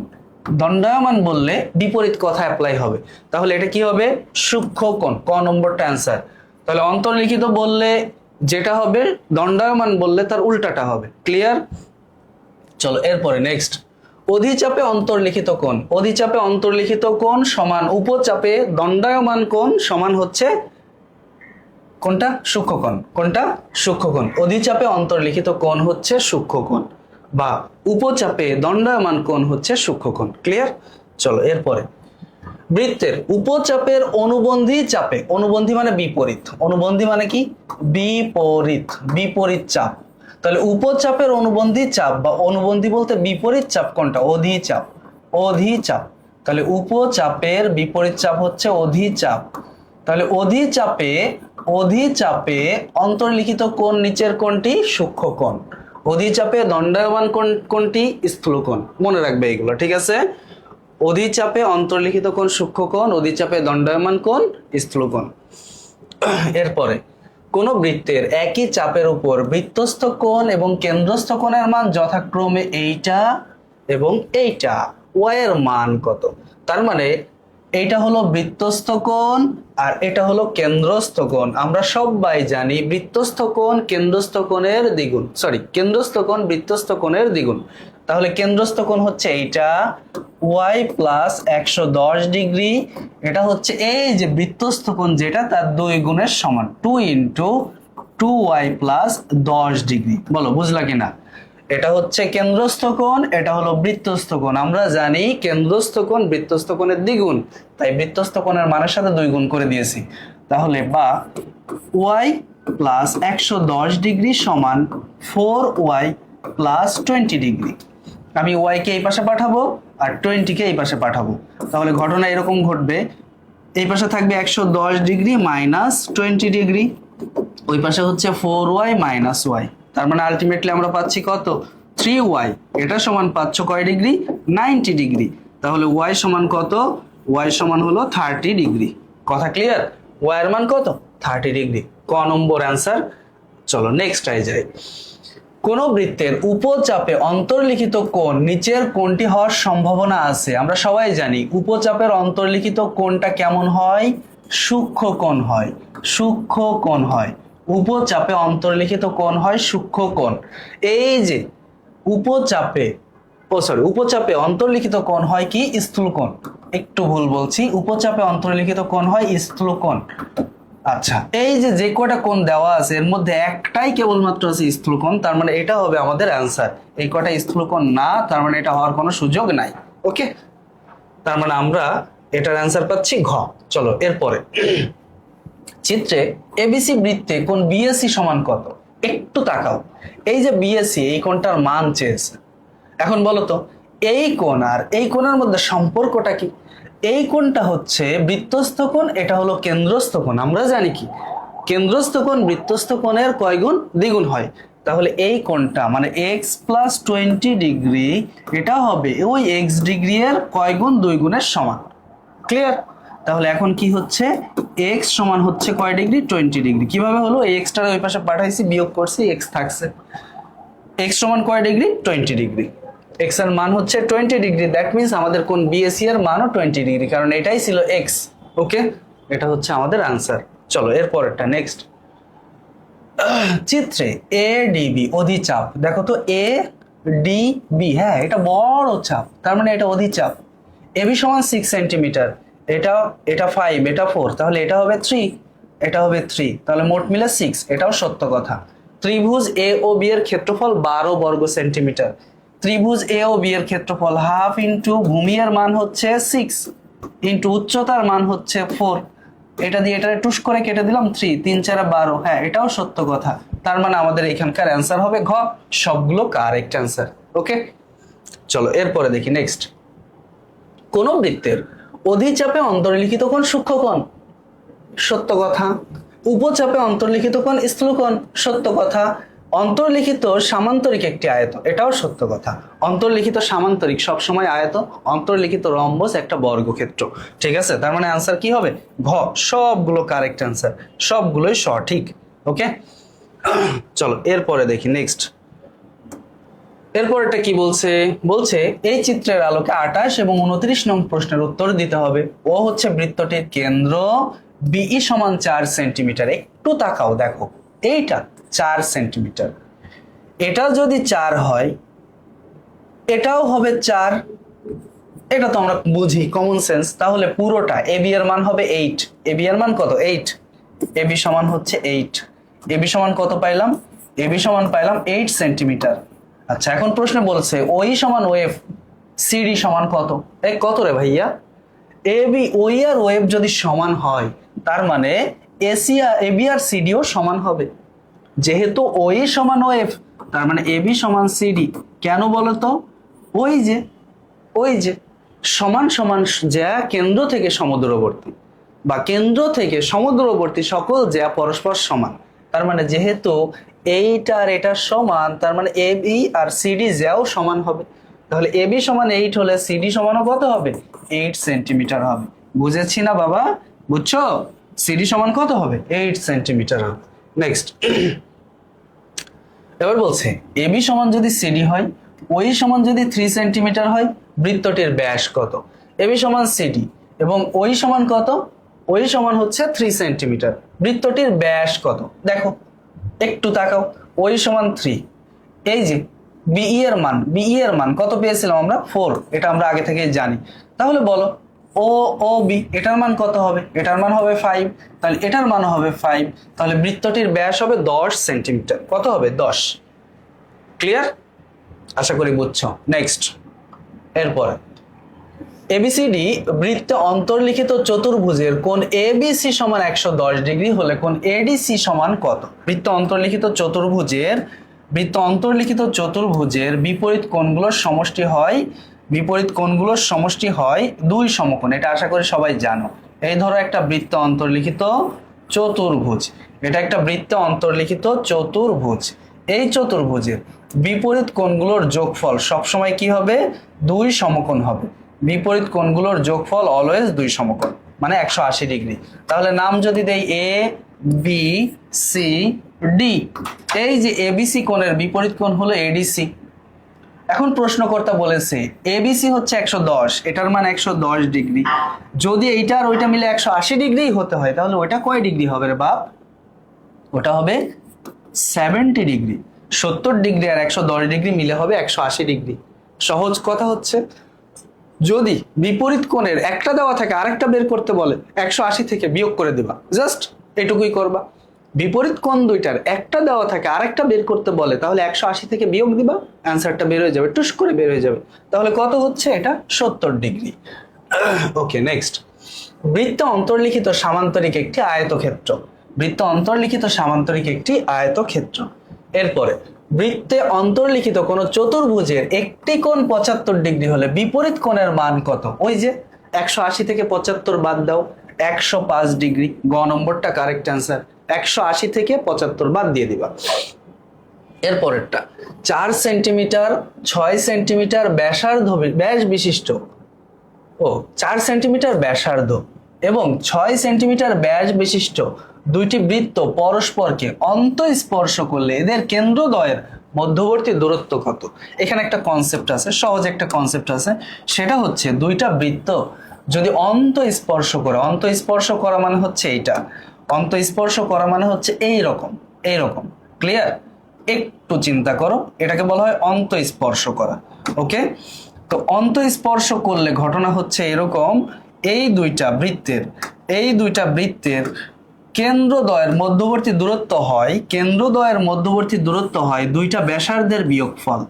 দণ্ডায়মান বললে বিপরীত কথা অ্যাপ্লাই হবে, তাহলে এটা কি হবে? সূক্ষ্মকোণ। ক নম্বরটা অ্যান্সার। তাহলে অন্তর্লিখিত বললে যেটা হবে, দণ্ডায়মান বললে তার উল্টাটা হবে। ক্লিয়ার? চলো এরপরে নেক্সট। অধিচাপে অন্তর্লিখিত কোণ, অধিচাপে অন্তর্লিখিত কোণ সমান উপচাপে দণ্ডায়মান কোণ সমান হচ্ছে কোনটা? সূক্ষ্মকোণ। কোনটা? সূক্ষ্মকোণ। অধিচাপে অন্তর্লিখিত কোণ হচ্ছে সূক্ষ্মকোণ, বা উপচাপে দণ্ডায়মান কোণ হচ্ছে সূক্ষ্মকোণ। ক্লিয়ার? চলো এরপরে, বৃত্তের উপচাপের অনুবন্ধী চাপে, অনুবন্ধী মানে বিপরীত, অনুবন্ধী মানে কি? বিপরীত, বিপরীত চাপ। তাহলে উপচাপের অনুবন্ধী চাপ বা অনুবন্ধী বলতে বিপরীত চাপ কোনটা? অধিচাপ, অধিচাপ। তাহলে উপচাপের বিপরীত চাপ হচ্ছে অধিচাপ। তাহলে অধিচাপে, অধিচাপে অন্তর্লিখিত কোণ নিচের কোণটি? সূক্ষ্মকোণ। অধিচাপে দণ্ডায়মান কোণ কোনটি? স্থূলকোণ। মনে রাখবে এগুলো, ঠিক আছে? অধিচাপে অন্তর্লিখিত কোণ সূক্ষ্মকোণ, অধিচাপে দণ্ডায়মান কোণ স্থূলকোণ। এরপরে, কোন বৃত্তের একই চাপের উপর বৃত্তস্থ কোণ এবং কেন্দ্রস্থ কোণের মান যথাক্রমে এইটা এবং এইটা, ওয়াই এর মান কত? তার মানে এইটা হলো বৃত্তস্থ কোণ আর এটা হলো কেন্দ্রস্থ কোণ। আমরা সবাই জানি বৃত্তস্থ কোণ কেন্দ্রস্থ কোণের দ্বিগুণ, সরি, কেন্দ্রস্থ কোণ বৃত্তস্থ কোণের দ্বিগুণ। তাহলে কেন্দ্রস্থ কোণ হচ্ছে এইটা, y প্লাস 110 ডিগ্রি, এটা হচ্ছে এই যে বৃত্তস্থ কোণ যেটা, তার 2 গুণের সমান, 2 ইন্টু 2y প্লাস 10 ডিগ্রি। বলো বুঝলা কিনা? এটা হচ্ছে কেন্দ্রস্থ কোণ, এটা হলো বৃত্তস্থ কোণ। আমরা জানি কেন্দ্রস্থ কোণ বৃত্তস্থ কোণের দ্বিগুণ, তাই বৃত্তস্থ কোণের মানের সাথে 2 গুণ করে দিয়েছি। তাহলে বা y প্লাস 110 ডিগ্রি সমান 4y প্লাস 20 ডিগ্রি। আমি y কে এই পাশে পাঠাবো আর 20 কে এই পাশে পাঠাবো, তাহলে ঘটনা এরকম ঘটবে, এই পাশে থাকবে 110 ডিগ্রি মাইনাস 20 ডিগ্রি, ওই পাশে হচ্ছে 4y মাইনাস ওয়াই, তার মানে আলটিমেটলি আমরা পাচ্ছি কত 3y। এটা সমান পাচ্ছ কয় ডিগ্রি 90 ডিগ্রি। তাহলে y সমান কত, y সমান হলো 30 ডিগ্রি। কথা ক্লিয়ার? y এর মান কত 30 ডিগ্রি, ক নম্বর অ্যান্সার। চলো নেক্সট আই যাই। কোন বৃত্তের উপচাপে অন্তর্লিখিত কোণ নিচের কোণটি হওয়ার সম্ভাবনা আছে। আমরা সবাই জানি উপচাপের অন্তর্লিখিত কোণটা কেমন হয়, সূক্ষ্ম কোণ হয়, সূক্ষ্ম কোণ হয়। উপচাপে অন্তর্লিখিত কোণ হয় সূক্ষ্ম কোণ। এই যে উপচাপে উপচাপে অন্তর্লিখিত কোণ হয় কি স্থূল কোণ। একটু ভুল বলছি, উপচাপে অন্তর্লিখিত কোণ হয় স্থূল কোণ। আচ্ছা, এই যে যে কয়টা কোণ দেওয়া আছে এর মধ্যে একটাই কেবলমাত্র আছে স্থূল কোণ, তার মানে এটা হবে আমাদের অ্যান্সার। এই কয়টা স্থূল কোণ না, তার মানে এটা হওয়ার কোনো সুযোগ নাই। ওকে, তার মানে আমরা এটার অ্যান্সার পাচ্ছি ঘ। চলো এরপরে চিত্রে এবিসি বৃত্তে কোণ বিএসি সমান কত, একটু তাকাও। এই যে বিএসি, এই কোণটার মান চেয়েছে। এখন বলো তো এই কোণ আর এই কোণের মধ্যে সম্পর্কটা কি? এই কোণটা হচ্ছে বৃত্তস্থ কোণ, এটা হলো কেন্দ্রস্থ কোণ। আমরা জানি কি কেন্দ্রস্থ কোণ বৃত্তস্থ কোণের কয় গুণ, দ্বিগুণ হয়। তাহলে এই কোণটা মানে x প্লাস 20 ডিগ্রি, এটা হবে ওই x ডিগ্রি এর কয় গুণ, 2 গুণের সমান। ক্লিয়ার? তাহলে এখন কি হচ্ছে, x সমান হচ্ছে কয় ডিগ্রি 20 ডিগ্রি। কিভাবে হলো, এই x টার ওই পাশে পাঠাইছি, বিয়োগ করছি, x থাকছে। x সমান কয় ডিগ্রি 20 ডিগ্রি। x এর মান হচ্ছে 20 ডিগ্রি, দ্যাট মিন্স আমাদের কোণ বিএসি এর মানও 20 ডিগ্রি, কারণ এটাই ছিল x। ওকে, এটা হচ্ছে আমাদের আনসার। চলো এরপরেরটা নেক্সট। চিত্রে এ ডিবি অধিচাপ, দেখো তো এ ডিবি, হ্যাঁ এটা বড় চাপ, তার মানে এটা অধিচাপ। এবি সমান 6 সেন্টিমিটার, এটা এটা 5, এটা 4, তাহলে এটা হবে 3, এটা হবে 3, তাহলে মোট মিলে 6, এটাও সত্য কথা। ত্রিভুজ এ ও বি এর ক্ষেত্রফল 12 বর্গ সেন্টিমিটার। ত্রিভুজ এ ও বি এর ক্ষেত্রফল হাফ ইন্টু ভূমি এর মান হচ্ছে 6 ইন্টু উচ্চতার মান হচ্ছে 4, এটা দিয়ে এটা টুস করে কেটে দিলাম 3, 3 4 12, হ্যাঁ এটাও সত্য কথা। তার মানে আমাদের এখানকার অ্যান্সার হবে ঘ, সবগুলো কারেক্ট অ্যান্সার। ওকে, চলো এরপরে দেখি নেক্সট। কোন বৃত্তের অধিচাপে অন্তর্লিখিত কোণ সূক্ষ্ম কোণ, সত্য কথা। উপচাপে অন্তর্লিখিত কোণ স্থূল কোণ, সত্য কথা। অন্তর্লিখিত সামান্তরিক একটি আয়ত, এটাও সত্য কথা। অন্তর্লিখিত সামান্তরিক সবসময় আয়ত, অন্তর্লিখিত রম্বস একটা বর্গক্ষেত্র। ঠিক আছে, তার মানে আনসার কি হবে ঘ, সবগুলো কারেক্ট আনসার, সবগুলোই সঠিক। ওকে, চলো এরপরে দেখি নেক্সট। এরপরটা কি বলছে, বলছে এই চিত্রের আলোকে 28 এবং 29 নং প্রশ্নের উত্তর দিতে হবে। ও হচ্ছে বৃত্তটির কেন্দ্র, বিই সমান 4 সেন্টিমিটার। একটু তাকাও, দেখো এইটা 4 সেন্টিমিটার, এটা যদি 4 হয় এটাও হবে 4, এটা তো আমরা বুঝি কমন সেন্স। তাহলে পুরোটা এবি এর মান হবে 8, এবি এর মান কত 8, এবি সমান হচ্ছে 8। এবি সমান কত পাইলাম, এবি সমান পাইলাম 8 সেন্টিমিটার। আচ্ছা, এখন প্রশ্ন বলছে ওই সমান ওএফ, সিডি সমান কত, এই কত রে ভাইয়া? এবি, ওই আর ওএফ যদি সমান হয় তার মানে এসি আর এবি আর সিডিও সমান হবে। যেহেতু ওই সমান ওএফ, তার মানে এবি সমান সিডি। কেন বলো তো, ওই যে সমান সমান যা কেন্দ্র থেকে সমদূরবর্তী বা কেন্দ্র থেকে সমদূরবর্তী সকল যা পরস্পর সমান, তার মানে যেহেতু এইটা আর এটা সমান, তার মানে এবি আর সিডি যাও সমান হবে। তাহলে এবি সমান 8 হলে সিডি সমানও কত হবে 8 সেন্টিমিটার হবে। বুঝেছি না বাবা, বুঝছো? সিডি সমান কত হবে 8 সেন্টিমিটার হবে। নেক্সট, এবার বলছে এবি সমান যদি সিডি হয়, ওই সমান যদি 3 সেন্টিমিটার হয়, বৃত্তটির ব্যাস কত? এবি সমান সিডি এবং ওই সমান কত, ওই সমান হচ্ছে 3 সেন্টিমিটার, বৃত্তটির ব্যাস কত? দেখো একটু তাকাও, ওই সমান 3, এই যে বিই এর মান কত পেয়েছিলাম আমরা 4, এটা আমরা আগে থেকেই জানি। তাহলে বলো ও ও বি এটার মান কত হবে, এটার মান হবে 5, তাহলে এটার মান হবে 5, তাহলে বৃত্তটির ব্যাস হবে 10 সেন্টিমিটার। কত হবে 10। ক্লিয়ার? আশা করি বুঝছো। নেক্সট, এরপরে এবিসিডি বৃত্তে অন্তর্লিখিত চতুর্ভুজের কোণ এবিসি সমান 110 ডিগ্রি হলে কোণ এডিসি সমান কত? বৃত্ত অন্তর্লিখিত চতুর্ভুজের বিপরীত কোণগুলোর সমষ্টি হয় 2 সমকোণ। এটা আশা করি সবাই জানো। এই ধরো একটা বৃত্ত অন্তর্লিখিত চতুর্ভুজ। এটা একটা বৃত্তে অন্তর্লিখিত চতুর্ভুজ। এই চতুর্ভুজের বিপরীত কোণগুলোর যোগফল সবসময় কি হবে? 2 সমকোণ হবে। বিপরীত কোণগুলোর যোগফল অলওয়েজ 2 সমকোণ, মানে 180 ডিগ্রি। তাহলে নাম যদি দেই এ বি সি ডি, এই যে এবিসি কোণের বিপরীত কোণ হলো এডিসি। এখন প্রশ্নকর্তা বলেছে এবিসি হচ্ছে 110, এটার মান 110 ডিগ্রি। যদি এইটা আর ওইটা মিলে 180 ডিগ্রি হতে হয়, তাহলে ওইটা কয় ডিগ্রি হবে রে বাপ? ওটা হবে 70 ডিগ্রি। 70 ডিগ্রি আর 110 ডিগ্রি মিলে হবে 180 ডিগ্রি। সহজ কথা হচ্ছে, যদি বিপরীত কোণের একটা দেওয়া থাকে আরেকটা বের করতে বলে, 180 থেকে বিয়োগ করে দিবা, জাস্ট এটুকুই করবা। বিপরীত কোণ দুইটার একটা দেওয়া থাকে আরেকটা বের করতে বলে, তাহলে 180 থেকে বিয়োগ দিবা, অ্যান্সারটা বের হয়ে যাবে, টুস করে বের হয়ে যাবে। তাহলে কত হচ্ছে? এটা 70 ডিগ্রি। ওকে, নেক্সট। বৃত্তে অন্তর্লিখিত সামান্তরিক একটি আয়তক্ষেত্র। বৃত্তে অন্তর্লিখিত সামান্তরিক একটি আয়তক্ষেত্র। এরপরে বৃত্তে অন্তর্লিখিত কোন চতুর্ভুজের একটি কোণ 75 ডিগ্রি হলে বিপরীত কোণের মান কত? ওই যে 180 থেকে 75 বাদ দাও, 105 ডিগ্রি। গ নম্বরটা কারেক্ট অ্যান্সার। 180 থেকে 75 বাদ দিয়ে দিবা। এরপরেরটা 4 সেন্টিমিটার 6 সেন্টিমিটার ব্যাস বিশিষ্ট 4 সেন্টিমিটার ব্যাসার্ধ এবং 6 সেন্টিমিটার ব্যাস বিশিষ্ট দুইটি বৃত্ত পরস্পরকে অন্তঃস্পর্শ করলে এদের কেন্দ্রদ্বয়ের মধ্যবর্তী দূরত্ব কত? এখানে একটা কনসেপ্ট আছে, সহজ একটা কনসেপ্ট আছে, সেটা হচ্ছে দুইটা বৃত্ত যদি অন্তঃস্পর্শ করে, অন্তঃস্পর্শ করা মানে হচ্ছে এইটা, অন্তঃস্পর্শ করা মানে হচ্ছে এইরকম এইরকম। ক্লিয়ার? একটু চিন্তা করো, এটাকে বলা হয় অন্তঃস্পর্শ করা। ওকে, তো অন্তঃস্পর্শ করলে ঘটনা হচ্ছে এরকম, এই দুইটা বৃত্তের কেন্দ্রদ্বয়ের মধ্যবর্তী দূরত্ব হয়, কেন্দ্রদ্বয়ের মধ্যবর্তী দূরত্ব হয় দুইটা ব্যাসার্ধের বিয়োগফল।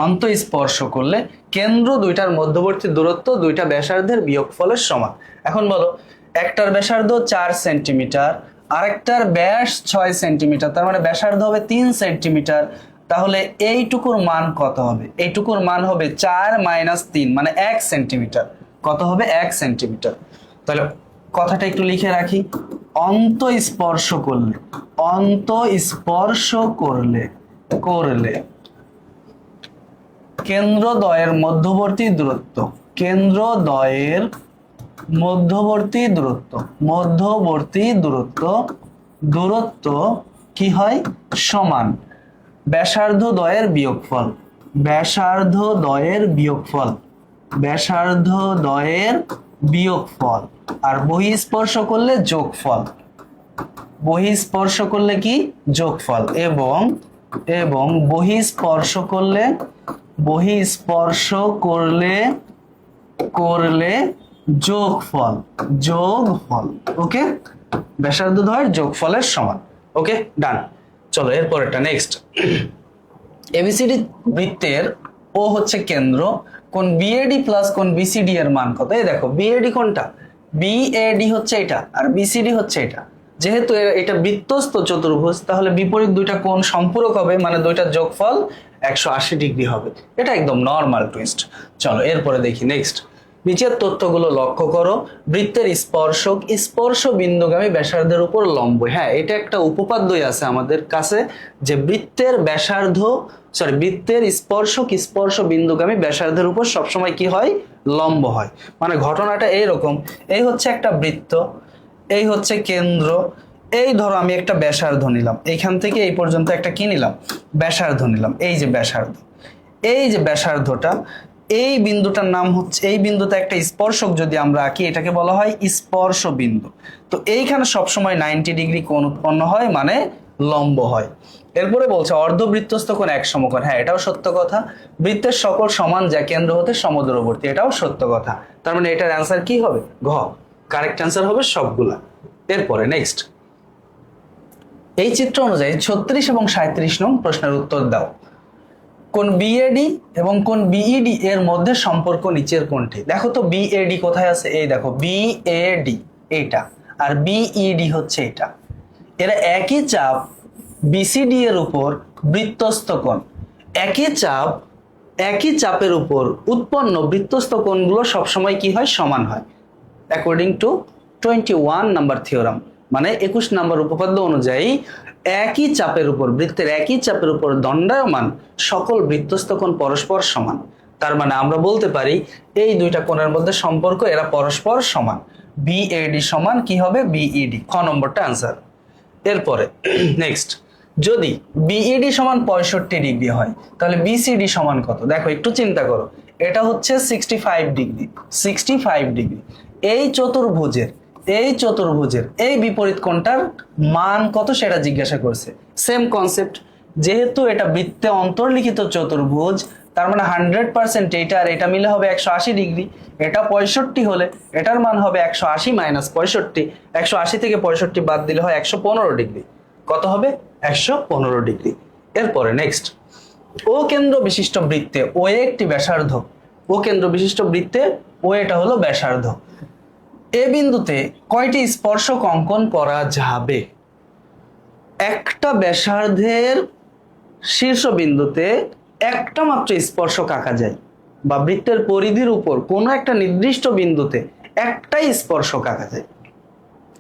অন্তঃস্পর্শ করলে কেন্দ্র দুইটার মধ্যবর্তী দূরত্ব দুইটা ব্যাসার্ধের বিয়োগফলের সমান। এখন বলো, একটার ব্যাসার্ধ 4 সেন্টিমিটার, আরেকটার ব্যাস 6 সেন্টিমিটার, তার মানে ব্যাসার্ধ হবে 3 সেন্টিমিটার। তাহলে এইটুকুর মান কত হবে? এইটুকুর মান হবে 4 - 3 মানে 1 সেন্টিমিটার। কত হবে? 1 সেন্টিমিটার। তাহলে কথাটা একটু লিখে রাখি, অন্তঃস্পর্শ করলে কেন্দ্রদ্বয়ের মধ্যবর্তী দূরত্ব কি হয়? সমান ব্যাসার্ধ দ্বয়ের বিয়োগফল, আর বহিঃস্পর্শ করলে যোগফল। বহিঃস্পর্শ করলে কি? যোগফল। এবং বহিঃস্পর্শ করলে যোগফল। ওকে, ব্যাসার্ধ দ্বয়ের যোগফলের সমান। ওকে, ডান। চলো এরপরেরটা, নেক্সট। এবিসিডি বৃত্তের ও হচ্ছে কেন্দ্র, কোন বিএডি প্লাস কোন বিসিডি এর মান কত? এই দেখো, বিএডি কোনটা? বিএডি হচ্ছে এটা আর বিসিডি হচ্ছে এটা। যেহেতু এটা বৃত্তস্থ চতুর্ভুজ, তাহলে বিপরীত দুইটা কোণ সম্পূরক হবে, মানে দুইটার যোগফল 180 ডিগ্রি হবে। এটা একদম নর্মাল টুইস্ট। চলো এরপরে দেখি, নেক্সট। নিচের তথ্যগুলো লক্ষ্য করো। বৃত্তের স্পর্শ বিন্দুগামী ব্যাসার্ধের উপর লম্ব। হ্যাঁ, এটা একটা উপপাদ্যই আছে আমাদের কাছে, যে বৃত্তের স্পর্শ বিন্দুগামী ব্যাসার্ধের উপর সবসময় কি হয়? লম্ব হয়। মানে ঘটনাটা এইরকম, এই হচ্ছে একটা বৃত্ত, এই হচ্ছে কেন্দ্র, এই ধরো আমি একটা ব্যাসার্ধ নিলাম, এইখান থেকে এই পর্যন্ত একটা কি নিলাম? ব্যাসার্ধ নিলাম। এই যে ব্যাসার্ধটা, এই বিন্দুটার নাম হচ্ছে, এই বিন্দুতে একটা স্পর্শক যদি আমরা আঁকি, এটাকে বলা হয় স্পর্শ বিন্দু। তো এইখানে সবসময় 90 ডিগ্রি কোণ উৎপন্ন হয়, মানে লম্ব হয়। এরপরে বলছে অর্ধবৃত্তস্থ কোণ এক সমকোণ। হ্যাঁ, এটাও সত্য কথা। বৃত্তের সকল সমান যা কেন্দ্র হতে সমদূরবর্তী, এটাও সত্য কথা। তার মানে এটার অ্যান্সার কি হবে? ঘ। কারেক্ট অ্যান্সার হবে সবগুলা। এরপরে নেক্সট, এই চিত্র অনুযায়ী 36 এবং 37 নং প্রশ্নের উত্তর দাও। কোন বিএডি এবং কোন বিইডি এর মধ্যে সম্পর্ক নিচের কোনটি? দেখো তো বিএডি কোথায় আছে? এই দেখো, বিএডি এইটা, আর বিইডি হচ্ছে এটা। এরা একই চাপ বিসিডি এর উপর বৃত্তস্থ কোণ। একই চাপের উপর উৎপন্ন বৃত্তস্থ কোণগুলো সবসময় কি হয়? সমান হয়, অ্যাকর্ডিং টু 21 নাম্বার থিওরাম। মানে 21 নম্বর উপপাদ্য অনুযায়ী একই চাপের উপর, বৃত্তের একই চাপের উপর দণ্ডায়মান সকল বৃত্তস্থ কোণ পরস্পর সমান। তার মানে আমরা বলতে পারি এই দুইটা কোণের মধ্যে সম্পর্ক, এরা পরস্পর সমান। বিএডি সমান কি হবে? বিইডি। খ নম্বরটা আনসার। এরপরে নেক্সট, যদি বিইডি সমান 65 ডিগ্রি হয় তাহলে বিসিডি সমান কত? দেখো একটু চিন্তা করো, এটা হচ্ছে 65 ডিগ্রি, 65 ডিগ্রি। এই চতুর্ভুজের এই বিপরীত কোণটার মান কত সেটা জিজ্ঞাসা করছে। সেম কনসেপ্ট, যেহেতু এটা বৃত্তে অন্তর্লিখিত চতুর্ভুজ, তার মানে 100% এইটা আর এটা মিলে হবে 180 ডিগ্রি। এটা 65 হলে এটার মান হবে 180 মাইনাস 65। 180 থেকে 65 বাদ দিলে হয় 115 ডিগ্রি। কত হবে? 115 ডিগ্রি। এরপরে নেক্সট, ও কেন্দ্র বিশিষ্ট বৃত্তে ও একটি ব্যাসার্ধ, ও কেন্দ্র বিশিষ্ট বৃত্তে ও এটা হলো ব্যাসার্ধ। এ বিন্দুতে কয়টি স্পর্শক অঙ্কন করা যাবে? একটা ব্যাসার্ধের শীর্ষবিন্দুতে একটা মাত্র স্পর্শক আঁকা যায়, বা বৃত্তের পরিধির উপর কোনো একটা নির্দিষ্ট বিন্দুতে একটাই স্পর্শক আঁকা যায়।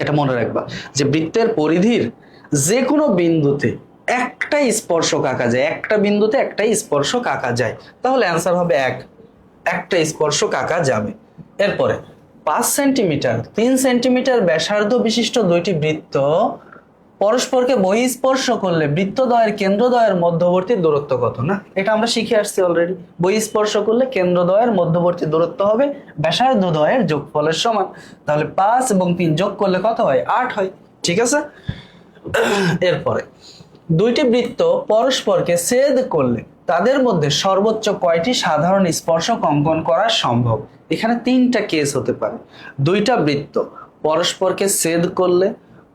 এটা মনে রাখবা যে বৃত্তের পরিধির যে কোনো বিন্দুতে একটাই স্পর্শক আঁকা যায়, একটা বিন্দুতে একটাই স্পর্শক আঁকা যায়। তাহলে অ্যান্সার হবে একটা স্পর্শক আঁকা যাবে। এরপরে 5 সেন্টিমিটার 3 সেন্টিমিটার ব্যাসার্ধ বিশিষ্ট দুইটি বৃত্ত পরস্পরকে বহিঃস্পর্শ করলে বৃত্তদ্বয়ের কেন্দ্রদ্বয়ের মধ্যবর্তী দূরত্ব কত? না, এটা আমরা শিখে আসছি অলরেডি। বহিঃস্পর্শ করলে কেন্দ্রদ্বয়ের মধ্যবর্তী দূরত্ব হবে ব্যাসার্ধদ্বয়ের যোগফলের সমান। তাহলে 5 এবং 3 যোগ করলে কত হয়? 8 হয়। ঠিক আছে। এরপরে দুইটি বৃত্ত পরস্পরকে ছেদ করলে তাদের মধ্যে সর্বোচ্চ কয়টি সাধারণ স্পর্শক অঙ্কন করা সম্ভব? এখানে 3টা কেস হতে পারে। দুইটা বৃত্ত পরস্পরকে ছেদ করলে,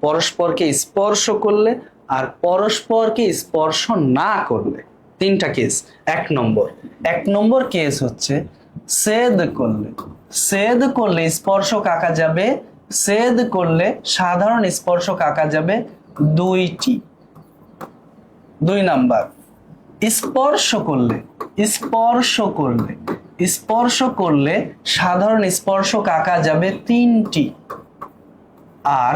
পরস্পরকে স্পর্শ করলে, আর পরস্পরকে স্পর্শ না করলে। 3টা কেস। এক নম্বর কেস হচ্ছে ছেদ করলে স্পর্শক আঁকা যাবে, ছেদ করলে সাধারণ স্পর্শক আঁকা যাবে 2টি। 2 নাম্বার, স্পর্শ করলে সাধারণ স্পর্শক আঁকা যাবে 3টি। আর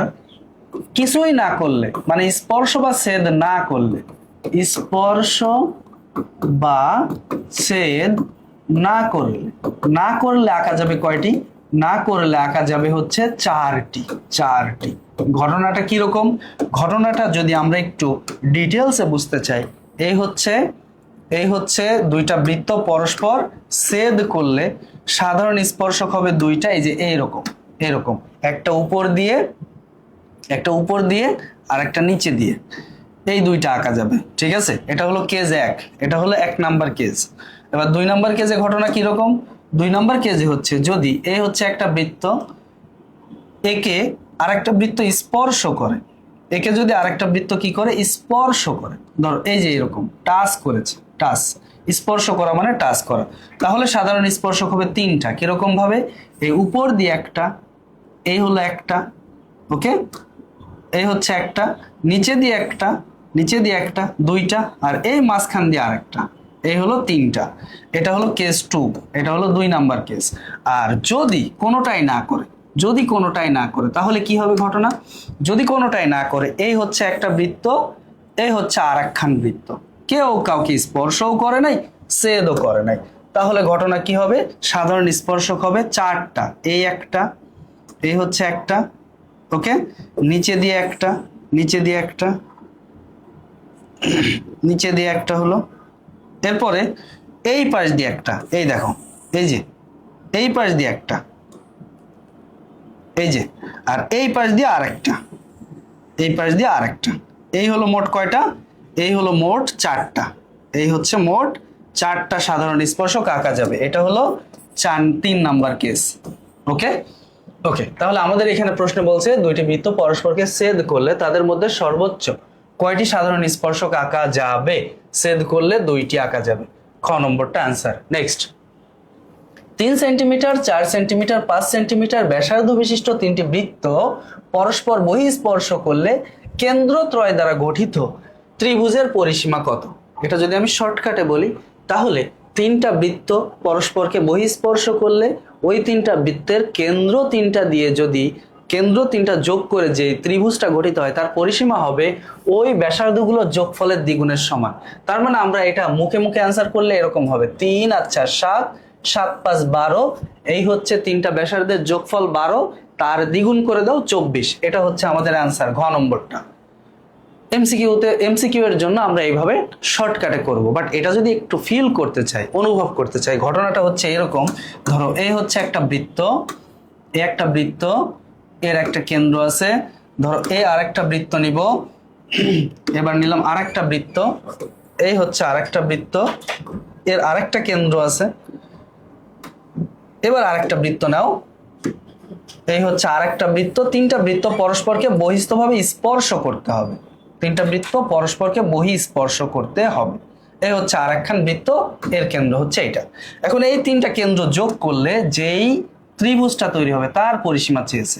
কিছুই না করলে, মানে স্পর্শ বা ছেদ না করলে, স্পর্শ বা ছেদ না করলে আঁকা যাবে কয়টি? না করলে আঁকা যাবে হচ্ছে 4টি। ঘটনাটা কিরকম? ঘটনাটা যদি আমরা একটু ডিটেলসে বুঝতে চাই, এই হচ্ছে দুইটা বৃত্ত পরস্পর ছেদ করলে সাধারণ স্পর্শক হবে 2টা। এই যে এরকম একটা উপর দিয়ে আর একটা নিচে দিয়ে, এই 2টা আঁকা যাবে। ঠিক আছে, এটা হলো কেস 1, এটা হলো 1 নাম্বার কেস। এবার 2 নাম্বার কেসে ঘটনা কিরকম? 2 নাম্বার কেসে হচ্ছে যদি এই হচ্ছে একটা বৃত্ত, একে আরেকটা বৃত্ত স্পর্শ করে, একে যদি আরেকটা বৃত্ত কি করে? স্পর্শ করে। ধরো এই যে এরকম টাচ করেছে, স্পর্শ করা মানে টাচ করা, তাহলে সাধারণ স্পর্শক হবে 3টা। কিরকম ভাবে? এই উপর দিয়ে একটা, এই হলো একটা, ওকে, এই হচ্ছে একটা, নিচে দিয়ে একটা 2টা, আর এই মাঝখান দিয়ে আরেকটা, এই হলো 3টা। এটা হলো কেস 2, এটা হলো 2 নাম্বার কেস। আর যদি কোনোটাই না করে তাহলে কি হবে ঘটনা? যদি কোনোটাই না করে, এই হচ্ছে একটা বৃত্ত, এই হচ্ছে আরেকখান বৃত্ত, কেউ কাউকে স্পর্শও করে নাই, ছেদও করে নাই, তাহলে ঘটনা কি হবে? সাধারণ স্পর্শক হবে 4টা। এই একটা, এই হচ্ছে একটা, ওকে, নিচে দিয়ে একটা হলো, এরপরে এই পাশ দিয়ে একটা, এই দেখো, এই যে এই পাশ দিয়ে একটা, এই যে, আর এই পাশ দিয়ে আরেকটা, এই হলো মোট কয়টা? এই হলো মোট 4টা। এই হচ্ছে মোট 4টা সাধারণ স্পর্শক আঁকা যাবে। এটা হলো 3 নাম্বার কেস। ওকে, তাহলে আমাদের এখানে প্রশ্ন বলছে দুইটি বৃত্ত পরস্পরকে ছেদ করলে তাদের মধ্যে সর্বোচ্চ কয়টি সাধারণ স্পর্শক আঁকা যাবে? ছেদ করলে 2টি আঁকা যাবে। খ নম্বরটা answer. Next, 3 centimetre 4 centimetre 5 centimetre ব্যাসার্ধ বিশিষ্ট 3টি বৃত্ত পরস্পর বহিঃস্পর্শ করলে কেন্দ্রত্রয় দ্বারা গঠিত ত্রিভুজের পরিসীমা কত? এটা যদি আমি শর্টকাটে বলি, তাহলে 3টা বৃত্ত পরস্পরকে বহিঃস্পর্শ করলে ওই 3টা বৃত্তের কেন্দ্র 3টা দিয়ে যদি কেন্দ্র তিনটা যোগ করে যে ত্রিভুজটা গঠিত হয় তার পরিসীমা হবে ওই ব্যাসার্ধগুলোর যোগফলের দ্বিগুণের সমান। তার মানে আমরা এটা মুখে মুখে অ্যান্সার করলে এরকম হবে 3 আর 4 7, 7 5 12, এই হচ্ছে তিনটা ব্যাসার্ধের যোগফল 12, তার দ্বিগুণ করে দাও 24। এটা হচ্ছে আমাদের অ্যান্সার, ঘ নম্বরটা। এমসিকিউ এর জন্য আমরা এইভাবে শর্টকাটে করব, বাট এটা যদি একটু ফিল করতে চাই, অনুভব করতে চাই, ঘটনাটা হচ্ছে এরকম। ধরো এই হচ্ছে একটা বৃত্ত, এই একটা বৃত্ত, এর একটা কেন্দ্র আছে। ধরো এই আরেকটা বৃত্ত নিব, এবার নিলাম আরেকটা বৃত্ত, এই হচ্ছে আরেকটা বৃত্ত, এর আরেকটা কেন্দ্র আছে। এবার আরেকটা বৃত্ত নাও, এই হচ্ছে আরেকটা বৃত্ত। তিনটা বৃত্ত পরস্পরকে বহিস্থভাবে স্পর্শ করতে হবে, তিনটা বৃত্ত পরস্পরকে বহি স্পর্শ করতে হবে। এই হচ্ছে আরেকখান বৃত্ত, এর কেন্দ্র হচ্ছে এইটা। এখন এই তিনটা কেন্দ্র যোগ করলে যেই ত্রিভুজটা তৈরি হবে তার পরিসীমা চেয়েছে।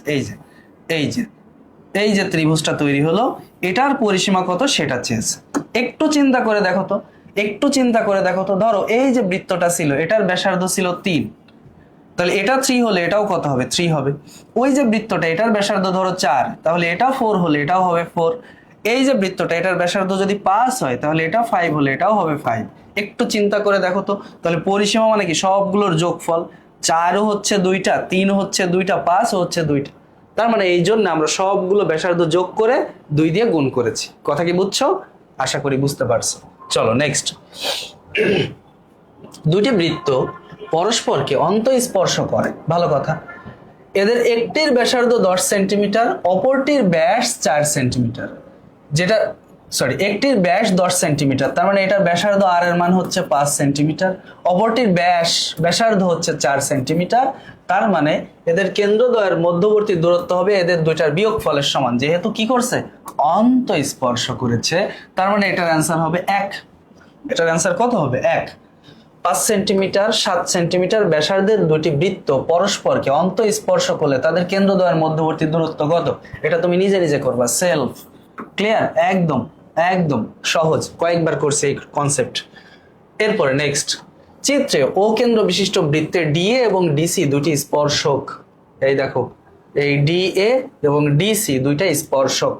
এই যে ত্রিভুজটা তৈরি হলো, এটার পরিসীমা কত সেটা চেয়েছে। একটু চিন্তা করে দেখো তো, ধরো এই যে বৃত্তটা ছিল এটার ব্যাসার্ধ ছিল 3, তাহলে এটা 3 হলে এটাও কত হবে? 3 হবে। ওই যে বৃত্তটা এটার ব্যাসার্ধ ধরো 4, তাহলে এটা 4 হলে এটাও হবে 4। এই যে বৃত্তটা এটার ব্যাসার্ধ যদি 5 হয় তাহলে এটা 5 হলে এটাও হবে 5। একটু চিন্তা করে দেখো তো, তাহলে পরিসীমা মানে কি? সবগুলোর যোগফল। 4 হচ্ছে 2টা, 3 হচ্ছে 2টা, 5 হচ্ছে 2টা। তার মানে এই জন্য আমরা সবগুলো ব্যাসার্ধ যোগ করে 2 দিয়ে গুণ করেছি। কথা কি বুঝছো? আশা করি বুঝতে পারছো। চলো নেক্সট। দুটি বৃত্ত পরস্পরকে অন্তঃস্পর্শ করে, ভালো কথা। এদের একটির ব্যাসার্ধ 10 সেন্টিমিটার, অপরটির ব্যাস 4 সেন্টিমিটার। একটির ব্যাস 10 সেন্টিমিটার, তার মানে এটার ব্যাসার্ধ আর এর মান হচ্ছে 5 সেন্টিমিটার, অপরটির ব্যাসার্ধ হচ্ছে 4 সেন্টিমিটার। তার মানে এদের কেন্দ্রদ্বয়ের মধ্যবর্তী দূরত্ব হবে এদের দুইটার বিয়োগফলের সমান, যেহেতু কি করছে? অন্তঃস্পর্শ করেছে। তার মানে এটার অ্যান্সার হবে 1। এটার অ্যান্সার কত হবে? 1। 5 সেন্টিমিটার 7 সেন্টিমিটার ব্যাসার্ধের দুটি বৃত্ত পরস্পরকে অন্তঃস্পর্শ করলে তাদের কেন্দ্রদ্বয়ের মধ্যবর্তী দূরত্ব কত? এটা তুমি নিজে নিজে করবা, সেলফ। ক্লিয়ার? একদম একদম সহজ, কয়েকবার করছে এই কনসেপ্ট। এরপরে নেক্সট চিত্রে ও কেন্দ্র বিশিষ্ট বৃত্তে ডিএ এবং ডিসি দুটি স্পর্শক। এই দেখো, এই ডিএ এবং ডিসি দুইটা স্পর্শক।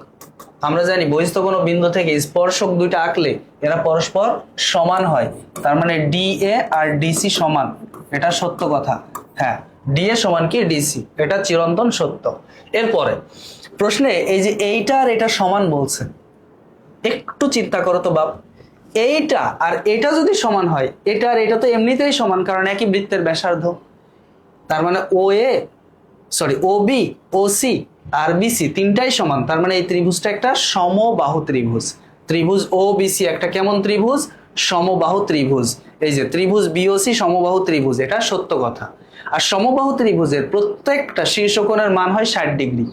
আমরা জানি বহিস্থ কোনো বিন্দু থেকে স্পর্শক দুইটা আঁকলে এরা পরস্পর সমান হয়। তার মানে ডিএ আর ডিসি সমান, এটা সত্য কথা। হ্যাঁ, ডিএ সমান কি ডিসি, এটা চিরন্তন সত্য। এরপরে প্রশ্নে এই যে এইটা আর এটা সমান বলছে, একটু চিন্তা করো তো বাপ। এইটা আর এটা যদি সমান হয়, এটা আর এটা তো এমনিতেই সমান, কারণ একই বৃত্তের ব্যাসার্ধ। তার মানে ও বি, ও সি আর বিসি তিনটাই সমান। তার মানে এই ত্রিভুজটা একটা সমবাহু ত্রিভুজ। ত্রিভুজ ও বিসি একটা কেমন ত্রিভুজ? সমবাহু ত্রিভুজ। এই যে ত্রিভুজ বিওসি সমবাহু ত্রিভুজ, এটা সত্য কথা। আর সমবাহু ত্রিভুজের প্রত্যেকটা শীর্ষকোণের মান হয় 60 ডিগ্রি।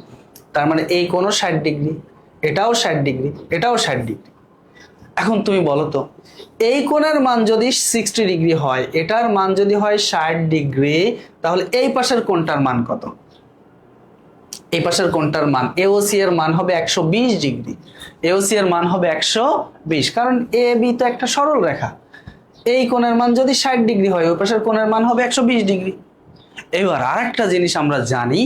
তার মানে এই কোণও 60 ডিগ্রি, এটাও 60 ডিগ্রি, এটাও 60 ডিগ্রি। এখন তুমি বলো তো, এই কোণের মান যদি 60 ডিগ্রি হয়, এটার মান যদি হয় 60 ডিগ্রি, তাহলে এই পাশের কোণটার মান কত? এই পাশের কোণটার মান এওসি এর মান হবে 120 ডিগ্রি। এওসি এর মান হবে 120, কারণ এ বি তো একটা সরল রেখা। এই কোণের মান যদি 60 ডিগ্রি হয়, ওই পাশের কোণের মান হবে 120 ডিগ্রি। এবার আরেকটা জিনিস আমরা জানি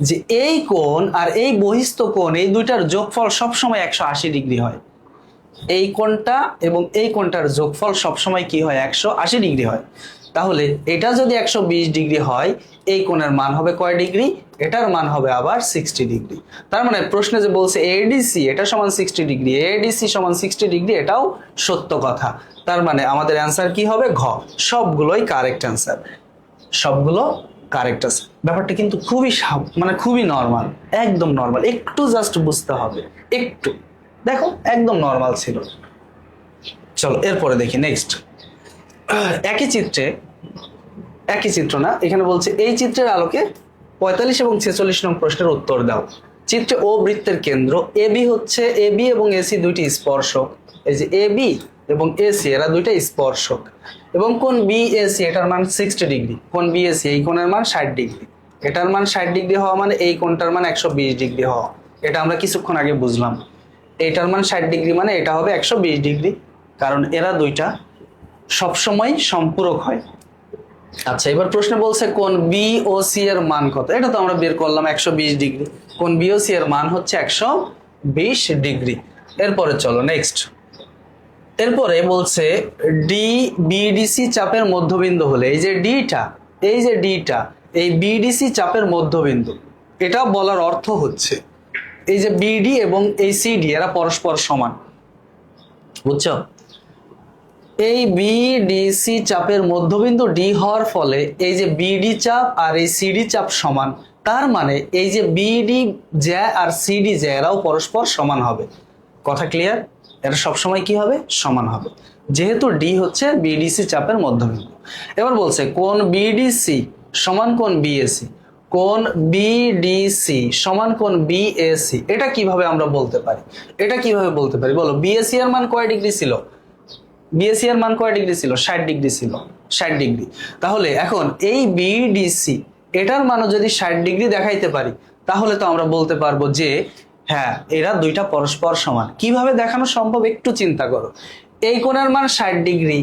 যে এই কোণ আর এই বহিস্থ কোণ, এই দুইটার যোগফল সবসময় 180 ডিগ্রি হয়। এই কোণটা এবং এই কোণটার যোগফল সবসময় কি হয়? 180 ডিগ্রি হয়। তাহলে এটা যদি 120 ডিগ্রি হয়, এই কোণের মান হবে কয় ডিগ্রি? এটার মান হবে আবার 60 ডিগ্রি। তার মানে প্রশ্নে যে বলছে এডিসি এটা সমান 60 ডিগ্রি, এডিসি সমান 60 ডিগ্রি, এটাও সত্য কথা। তার মানে আমাদের অ্যান্সার কি হবে? ঘ। সবগুলোই কারেক্ট অ্যান্সার, সবগুলো কারেক্ট আছে। ব্যাপারটা কিন্তু খুবই নর্মাল, একদম নর্মাল। একটু জাস্ট বুঝতে হবে, একটু দেখো, একদম নর্মাল ছিল। চলো এরপরে দেখি নেক্সট। একই চিত্র না, এখানে বলছে এই চিত্রের আলোকে 45 এবং 46 নং প্রশ্নের উত্তর দাও। চিত্রে ও বৃত্তের কেন্দ্র এবি হচ্ছে, এবি এবং এসি দুইটি স্পর্শক। এই যে এবি এবং এসি এরা দুইটা স্পর্শক, এবং কোণ বিএসি এটার মান 60 ডিগ্রি। কোণ বিএসি এই কোণের মান 60 ডিগ্রি, এটার মান 60 ডিগ্রি হওয়া মানে এই কোণটার মান 120 ডিগ্রি হওয়া। এটা আমরা কিছুক্ষণ আগে বুঝলাম। এটার মান 60 ডিগ্রি মানে এটা হবে 120 ডিগ্রি, কারণ এরা দুইটা সবসময় সম্পূরক হয়। আচ্ছা, এবার প্রশ্ন বলছে কোন বি ও সি এর মান কত। এটা তো আমরা বের করলাম 120 ডিগ্রি। কোন বি ও সি এর মান হচ্ছে 120 ডিগ্রি। এরপরে চলো নেক্সট। এরপরে বলছে ডি বিডিসি চাপের মধ্যবিন্দু হলে এই যে ডিটা, এই বিডিসি চাপের মধ্যবিন্দু, এটা বলার অর্থ হচ্ছে এই যে বিডি এবং এই সিডি এরা পরস্পর সমান, বুঝছো? এই বিডিসি চাপের মধ্যবিন্দু ডি হওয়ার ফলে এই যে বিডি চাপ আর এই সিডি চাপ সমান, তার মানে এই যে বিডি জ্যা আর সিডি জ্যা এরাও পরস্পর সমান হবে। কথা ক্লিয়ার? এরা সবসময় কি হবে? সমান হবে, যেহেতু ডি হচ্ছে বিডিসি চাপের মধ্যবিন্দু। এবার বলছে কোন বিডিসি সমান কোন বিএসি, কোন বিডিসি সমান কোন বিএসি। এটা কিভাবে আমরা বলতে পারি? বলো, বিএসি এর মান কয় ডিগ্রি ছিল? বিএসি এর মান কয় ডিগ্রি ছিল? 60 ডিগ্রি ছিল, 60 ডিগ্রি। তাহলে এখন এই বিডিসি এটার মানও যদি 60 ডিগ্রি দেখাইতে পারি, তাহলে তো আমরা বলতে পারবো যে হ্যাঁ এরা দুইটা পরস্পর সমান। কিভাবে দেখানো সম্ভব একটু চিন্তা করো। এই কোণের মান 60 ডিগ্রি,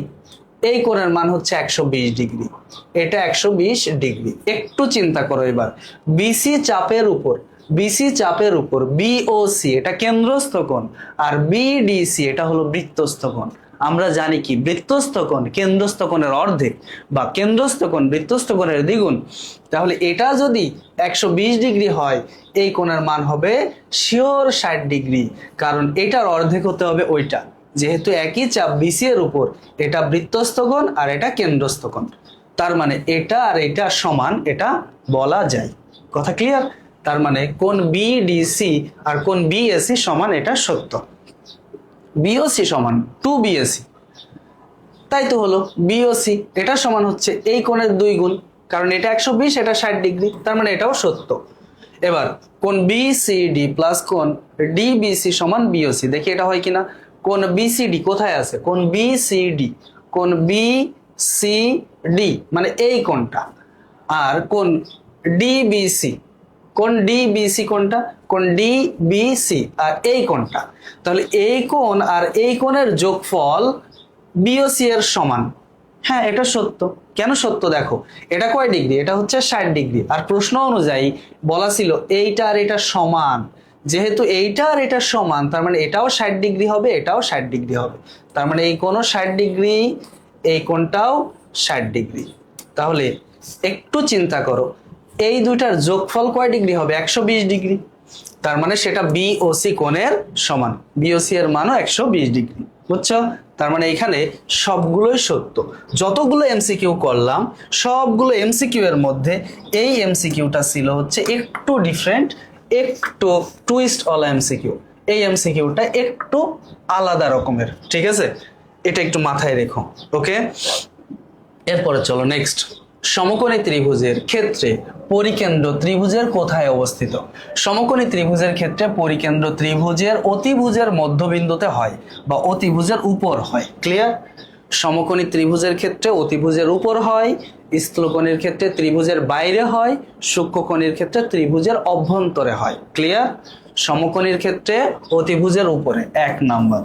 এই কোণের মান হচ্ছে 120 ডিগ্রি, এটা 120 ডিগ্রি। একটু চিন্তা করো এবার, বিসি চাপের উপর বিওসি এটা কেন্দ্রস্থ কোণ, আর বিডিসি এটা হলো বৃত্তস্থ কোণ। আমরা জানি কি বৃত্তস্থ কোণ কেন্দ্রস্থ কোণের অর্ধেক, বা কেন্দ্রস্থ কোণ বৃত্তস্থ কোণের দ্বিগুণ। তাহলে এটা যদি 120 ডিগ্রি হয়, এই কোণের মান হবে শিওর 60 ডিগ্রি, কারণ এটার অর্ধেক হতে হবে ওইটা। যেহেতু একই চাপ বিসি এর উপর, এটা বৃত্তস্থ কোণ আর এটা কেন্দ্রস্থ কোণ, তার মানে এটা আর এটা সমান, এটা বলা যায়। কথা ক্লিয়ার? তার মানে কোন বিডিসি আর কোন বিএসি সমান, এটা সত্য। বিওসি সমান 2বিএসি, তাই তো হলো। বিওসি এটা সমান হচ্ছে এই কোণের 2 গুণ, কারণ এটা 120 এটা 60 ডিগ্রি, তার মানে এটাও সত্য। এবার কোন বিসিডি প্লাস কোন ডিবিসি সমান বিওসি, দেখি এটা হয় কিনা। কোন বিসিডি কোথায় আছে? কোন বিসিডি মানে এই কোণটা, আর কোন ডিবিসি, কোনটা? কোন ডিবিসি আর এই কোণটা। তাহলে এই কোণ আর এই কোণের যোগফল বিওসি এর সমান। হ্যাঁ এটা সত্য। কেন সত্য? দেখো এটা কয় ডিগ্রি? এটা হচ্ছে 60 ডিগ্রি, আর প্রশ্ন অনুযায়ী বলা ছিল এইটা আর এটা সমান। যেহেতু এইটা আর এটা সমান, তার মানে এটাও 60 ডিগ্রি হবে, এটাও 60 ডিগ্রি হবে। তার মানে এই কোণও 60 ডিগ্রি, এই কোণটাও 60 ডিগ্রি। তাহলে একটু চিন্তা করো, এই দুইটার যোগফল কয় ডিগ্রি হবে? 120 ডিগ্রি। তার মানে সেটা বিওসি কোণের সমান, বিওসি এর মানও 120 ডিগ্রি। বুঝছো? তার মানে এখানে সবগুলোই সত্য। যতগুলো এমসিকিউ করলাম সবগুলো এমসিকিউ এর মধ্যে এই এমসিকিউটা ছিল হচ্ছে একটু ডিফারেন্ট, একটু টুইস্ট ওয়ালা এমসিকিউ। এই এমসিকিউটা একটু আলাদা রকমের, ঠিক আছে? এটা একটু মাথায় রেখো, ওকে? এরপরে চলো নেক্সট। সমকোণী ত্রিভুজের ক্ষেত্রে পরিকেন্দ্র ত্রিভুজের কোথায় অবস্থিত? সমকোণী ত্রিভুজের ক্ষেত্রে পরিকেন্দ্র ত্রিভুজের অতিভুজের মধ্যবিন্দুতে হয় বা অতিভুজের উপর হয়। ক্লিয়ার? সমকোণী ত্রিভুজের ক্ষেত্রে অতিভুজের উপর হয়, স্থূলকোণীর ক্ষেত্রে ত্রিভুজের বাইরে হয়, সূক্ষ্মকোণীর ক্ষেত্রে ত্রিভুজের অভ্যন্তরে হয়। ক্লিয়ার? সমকোণীর ক্ষেত্রে অতিভুজের উপরে 1 নাম্বার।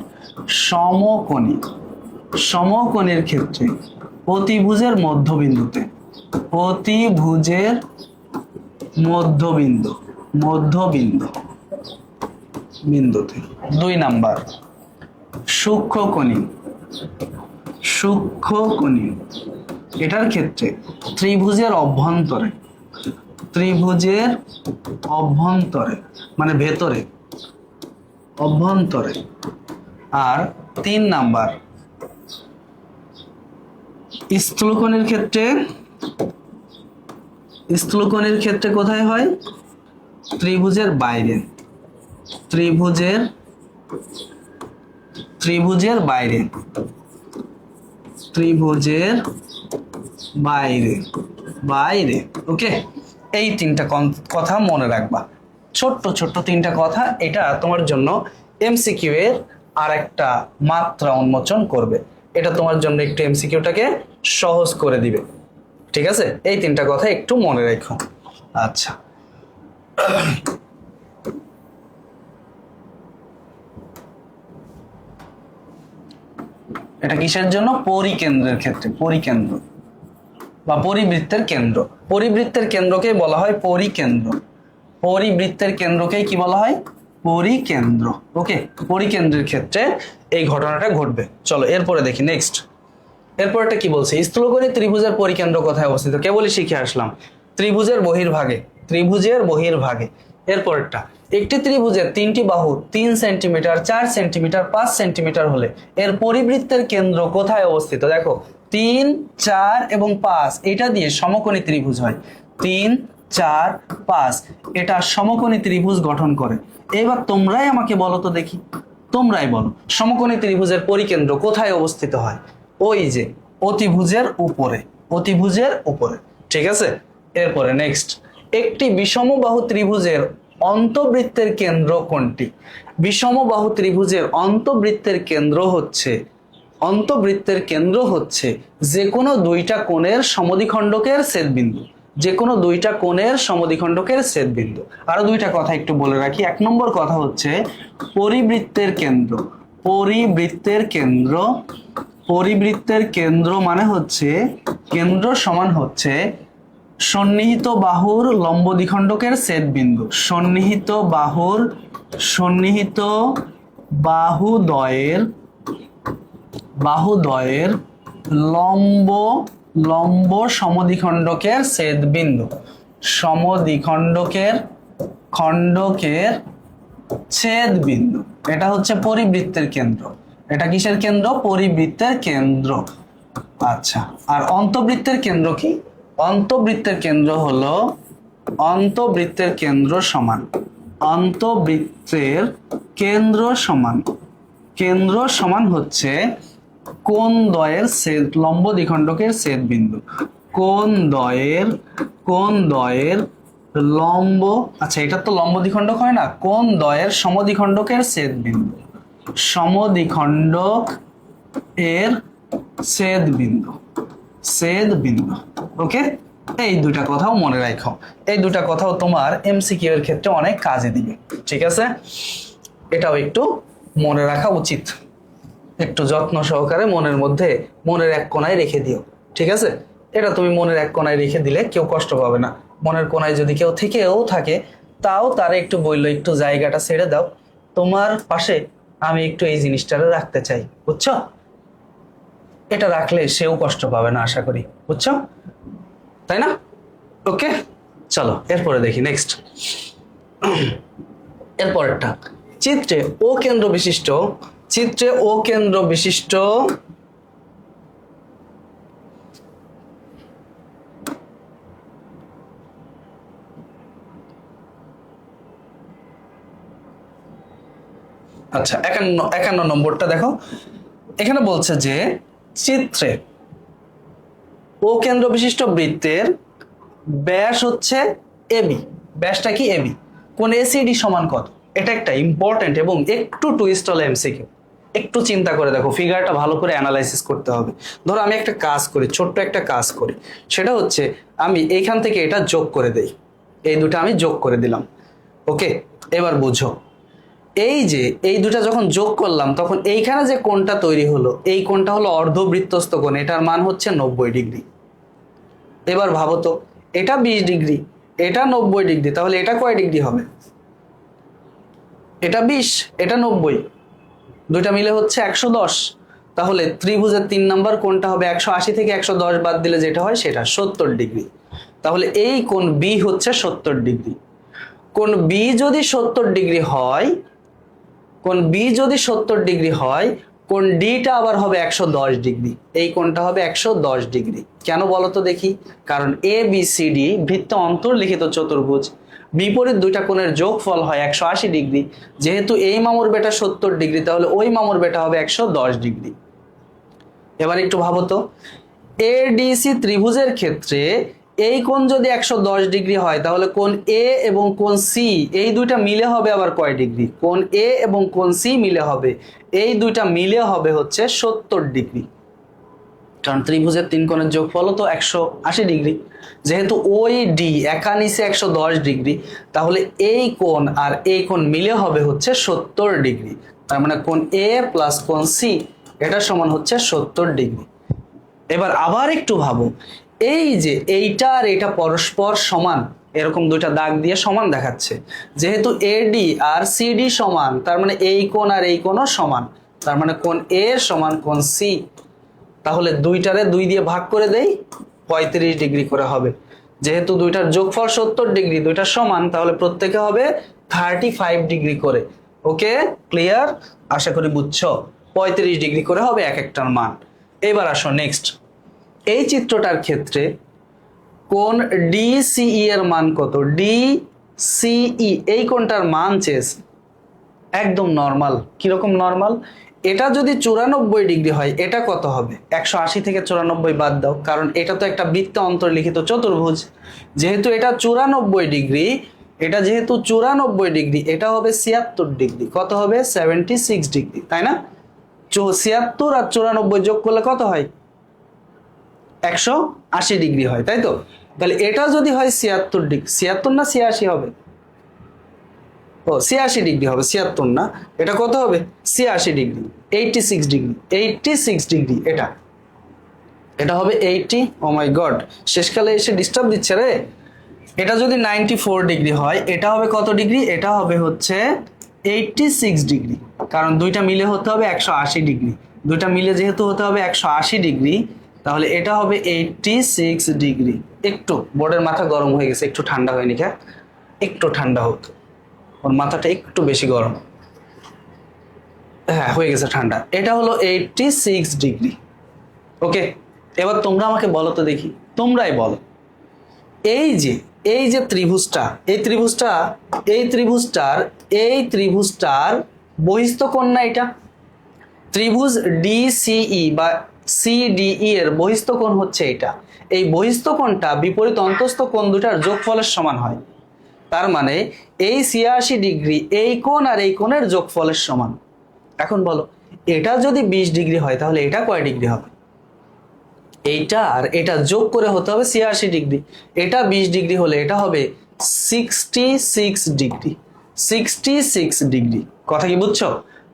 সমকোণীর ক্ষেত্রে অতিভুজের মধ্যবিন্দুতে, অতিভুজের বিন্দুতে 2 নাম্বার। সূক্ষ্মকোণী এটার ক্ষেত্রে ত্রিভুজের অভ্যন্তরে মানে ভেতরে, অভ্যন্তরে। আর 3 নাম্বার স্থূলকোণের ক্ষেত্রে কোথায় হয়? ত্রিভুজের বাইরে, ত্রিভুজের বাইরে। ওকে, এই 3টা কথা মনে রাখবা, ছোট্ট 3টা কথা। এটা তোমার জন্য এমসিকিউ এর আর একটা মাত্রা উন্মোচন করবে, এটা তোমার জন্য একটু এমসিকিউটাকে সহজ করে দিবে। ঠিক আছে? এই 3টা কথা একটু মনে রেখো। আচ্ছা, এটা কিসের জন্য? পরিকেন্দ্রের ক্ষেত্রে, পরিকেন্দ্র। বা পরিবৃত্তের কেন্দ্র। পরিবৃত্তের কেন্দ্রকে বলা হয় পরিকেন্দ্র। পরিবৃত্তের কেন্দ্রকেই কি বলা হয়? পরিকেন্দ্র। ওকে, পরিকেন্দ্রের ক্ষেত্রে এই ঘটনাটা ঘটবে। চলো এরপরে দেখি নেক্সট। এরপরটা কি বলছে? স্থূলকোণী ত্রিভুজের পরিকেন্দ্র কোথায় অবস্থিত? কেবলই শিখে আসলাম ত্রিভুজের বহির্ভাগে, ত্রিভুজের বহির্ভাগে। এরপরটা, একটি ত্রিভুজের তিনটি বাহু 3 সেন্টিমিটার, 4 সেন্টিমিটার, 5 সেন্টিমিটার হলে এর পরিবৃত্তের কেন্দ্র কোথায় অবস্থিত? দেখো 3, 4 এবং 5 এটা দিয়ে সমকোণী ত্রিভুজ হয়। 3, 4, 5 এটা সমকোণী ত্রিভুজ গঠন করে। এবার তোমরাই আমাকে বলো তো দেখি, তোমরাই বলো সমকোণী ত্রিভুজের পরিকেন্দ্র কোথায় অবস্থিত হয়? ওই যে অতিভুজের উপরে, অতিভুজের উপরে। ঠিক আছে, এরপরে নেক্সট, একটি বিষমবাহু ত্রিভুজের অন্তবৃত্তের কেন্দ্র কোনটি? বিষমবাহু ত্রিভুজের অন্তবৃত্তের কেন্দ্র হচ্ছে, অন্তবৃত্তের কেন্দ্র হচ্ছে যে কোনো দুইটা কোণের সমদ্বিখণ্ডকের ছেদবিন্দু, যে কোনো দুইটা কোণের সমদ্বিখণ্ডকের ছেদবিন্দু। আরো দুইটা কথা একটু বলে রাখি। এক নম্বর কথা হচ্ছে পরিবৃত্তের কেন্দ্র। পরিবৃত্তের কেন্দ্র, পরিবৃত্তের কেন্দ্র মানে হচ্ছে কেন্দ্র সমান হচ্ছে সন্নিহিত বাহুর লম্ব দ্বিখণ্ডকের ছেদবিন্দু। সন্নিহিত বাহুর, সন্নিহিত বাহুদ্বয়ের, বাহুদ্বয়ের লম্ব, লম্ব সমদ্বিখণ্ডকের ছেদবিন্দু। সমদ্বিখণ্ডকের, খণ্ডকের ছেদবিন্দু। এটা হচ্ছে পরিবৃত্তের কেন্দ্র। এটা কিসের কেন্দ্র? পরিবৃত্তের কেন্দ্র। আচ্ছা, আর অন্তবৃত্তের কেন্দ্র কি? অন্তবৃত্তের কেন্দ্র হলো, অন্তবৃত্তের কেন্দ্র সমান, অন্তবৃত্তের কেন্দ্র সমান, কেন্দ্র সমান হচ্ছে কোণ দ্বয়ের ছেদ, লম্ব দ্বিখণ্ডকের ছেদবিন্দু। কোণ দ্বয়ের, কোণ দ্বয়ের লম্ব, আচ্ছা এটা তো লম্ব দ্বিখণ্ডক হয় না, কোণ দ্বয়ের সমদ্বিখণ্ডকের ছেদবিন্দু। সমদ্বিখণ্ডক এর ছেদবিন্দু, ছেদবিন্দু। ওকে, এই দুটা কথাও মনে রাখো। এই দুটা কথাও তোমার এমসিকিউ এর ক্ষেত্রে অনেক কাজে দিবে। ঠিক আছে, এটাও একটু মনে রাখা উচিত। একটু যত্ন সহকারে মনের মধ্যে, মনের এক কোণায় রেখে দিও। ঠিক আছে, এটা তুমি মনের এক কোণায় রেখে দিলে কেউ কষ্ট পাবে না। মনের কোণায় যদি কেউ থেকেও থাকে তাও তারা একটু বললো একটু জায়গাটা ছেড়ে দাও, তোমার পাশে আমি একটু এই জিনিসটা রাখতে চাই, বুঝছো? এটা রাখলে সেও কষ্ট পাবে না আশা করি, বুঝছো? তাই না? ওকে, চলো এরপরে দেখি নেক্সট। এরপরটা, চিত্রে ও কেন্দ্র বিশিষ্ট, চিত্রে ও কেন্দ্র বিশিষ্ট আচ্ছা 51 নম্বরটা দেখো। এখানে বলছে যে চিত্রে ও কেন্দ্র বিশিষ্ট বৃত্তের ব্যাস হচ্ছে এবি। ব্যাসটা কি? এবি। কোন এসিডি সমান কত? এটা একটা ইম্পর্টেন্ট এবং একটু টুইস্ট হলো এমসিকিউ। একটু চিন্তা করে দেখো, ফিগারটা ভালো করে অ্যানালাইসিস করতে হবে। ধরো আমি একটা কাজ করি, ছোট্ট একটা কাজ করি, সেটা হচ্ছে আমি এইখান থেকে এটা যোগ করে দেই, এই দুটো আমি যোগ করে দিলাম। ওকে, এবার বুঝো, এই যে এই দুটা যখন যোগ করলাম তখন এইখানে যে কোণটা তৈরি হলো, এই কোণটা হলো অর্ধবৃত্তস্থ কোণ, এটার মান হচ্ছে 90 ডিগ্রি। এবার ভাবো তো, এটা 20 ডিগ্রি, এটা 90 ডিগ্রি, তাহলে এটা কয় ডিগ্রি হবে? এটা 20, এটা 90, দুইটা মিলে হচ্ছে 110। তাহলে ত্রিভুজের 3 নাম্বার কোণটা হবে 180 থেকে 110 বাদ দিলে যেটা হয় সেটা 70 ডিগ্রি। তাহলে এই কোণ বি হচ্ছে 70 ডিগ্রি। কোণ বি যদি 70 ডিগ্রি হয়, কোণ বি যদি 70 ডিগ্রি হয়, কোণ ডিটা আবার হবে 110 ডিগ্রি। এই কোণটা হবে 110 ডিগ্রি। কেন বলো তো দেখি? কারণ এ বি সি ডি বৃত্ত অন্তর্লিখিত চতুর্ভুজ, বিপরীত দুইটা কোণের যোগফল হয় 180 ডিগ্রি। যেহেতু এই মামুর বেটা 70 ডিগ্রি, তাহলে ওই মামুর বেটা হবে 110 ডিগ্রি। এবার একটু ভাবো তো, এডিসি ত্রিভুজের ক্ষেত্রে এই কোণ যদি 110 ডিগ্রি হয়, তাহলে কোণ এ এবং কোণ সি এই দুইটা মিলে হবে আবার কয় ডিগ্রি? কোণ এ এবং কোণ সি মিলে হবে, এই দুইটা মিলে হবে হচ্ছে 70 ডিগ্রি। কারণ ত্রিভুজের 3 কোণের যোগফল তো 180 ডিগ্রি। যেহেতু ওই ডি একা নিচে 110 ডিগ্রি, তাহলে এই কোণ আর এই কোণ মিলে হবে হচ্ছে 70 ডিগ্রি। তার মানে কোণ এ প্লাস কোণ সি এটা সমান হচ্ছে 70 ডিগ্রি। এবার আবার একটু ভাবো, এই যে এইটা আর এটা পরস্পর সমান, এরকম দুইটা দাগ দিয়ে সমান দেখাচ্ছে। যেহেতু এডি আর সিডি সমান, তার মানে এই কোণ আর এই কোণও সমান, তার মানে কোণ এ সমান কোণ সি। তাহলে দুইটারে 2 দিয়ে ভাগ করে দেই, 35 ডিগ্রি করে হবে। যেহেতু দুইটার যোগফল 70 ডিগ্রি, দুইটা সমান, তাহলে প্রত্যেকে হবে 35 ডিগ্রি করে। ওকে, ক্লিয়ার? আশা করি বুঝছো। 35 ডিগ্রি করে হবে এক একটার মান। এবার আসো নেক্সট। এই চিত্রটার ক্ষেত্রে কোণ ডিসিই এর মান কত? ডিসিই এই কোণটার মান চেয়েছে, একদম নর্মাল। কিরকম নর্মাল? এটা যদি 94 ডিগ্রি হয়, এটা কত হবে? 180 থেকে 94 বাদ দাও, কারণ এটা তো একটা বৃত্ত অন্তর্লিখিত চতুর্ভুজ। যেহেতু এটা 94 ডিগ্রি, এটা যেহেতু 94 ডিগ্রি, এটা হবে 76 ডিগ্রি। কত হবে? 76 ডিগ্রি, তাই না? 76 আর 94 যোগ করলে কত হয়? 180 ডিগ্রি হয়, তাই তো? তাহলে এটা যদি হয় 76 ডিগ্রি, 76 না 86 হবে? ও 86 ডিগ্রি হবে, 76 না। এটা কত হবে? 86 ডিগ্রি, 86 ডিগ্রি, 86 ডিগ্রি। এটা এটা হবে 80। ও মাই গড, শেষকালে এসে ডিস্টার্ব দিচ্ছে রে। এটা যদি 94 ডিগ্রি হয়, এটা হবে কত ডিগ্রি? এটা হবে হচ্ছে 86 ডিগ্রি, কারণ দুইটা মিলে হতে হবে 180 ডিগ্রি। দুইটা মিলে যেহেতু হতে হবে 180 ডিগ্রি, তাহলে এটা হবে 86 ডিগ্রি। একটু বোর্ডের মাথা গরম হয়ে গেছে, একটু ঠান্ডা হয়নি, কে একটু ঠান্ডা হোক, ওর মাথাটা একটু বেশি গরম। হ্যাঁ, হয়ে গেছে ঠান্ডা। এটা হলো 86 ডিগ্রি। ওকে, এবার তোমরা আমাকে বলো তো দেখি, তোমরাই বলো, এই যে ত্রিভুজটা, এই ত্রিভুজটার বহিস্থ কোণ না এটা? ত্রিভুজ ডিসিই বা সিডিই এর বহিস্থ কোণ হচ্ছে এটা। এই বহিস্থ কোণটা বিপরীত অন্তস্থ কোণ দুটার যোগফলের সমান হয়। তার মানে এই 86 ডিগ্রি এই কোণ আর এই কোণের যোগফলের সমান। এখন বলো, এটা যদি 20 ডিগ্রি হয়, তাহলে এটা কয় ডিগ্রি হবে? এইটা আর এটা যোগ করে হতে হবে 86 ডিগ্রি। এটা 20 ডিগ্রি হলে এটা হবে 66 ডিগ্রি। 66 ডিগ্রি, কথা কি বুঝছো?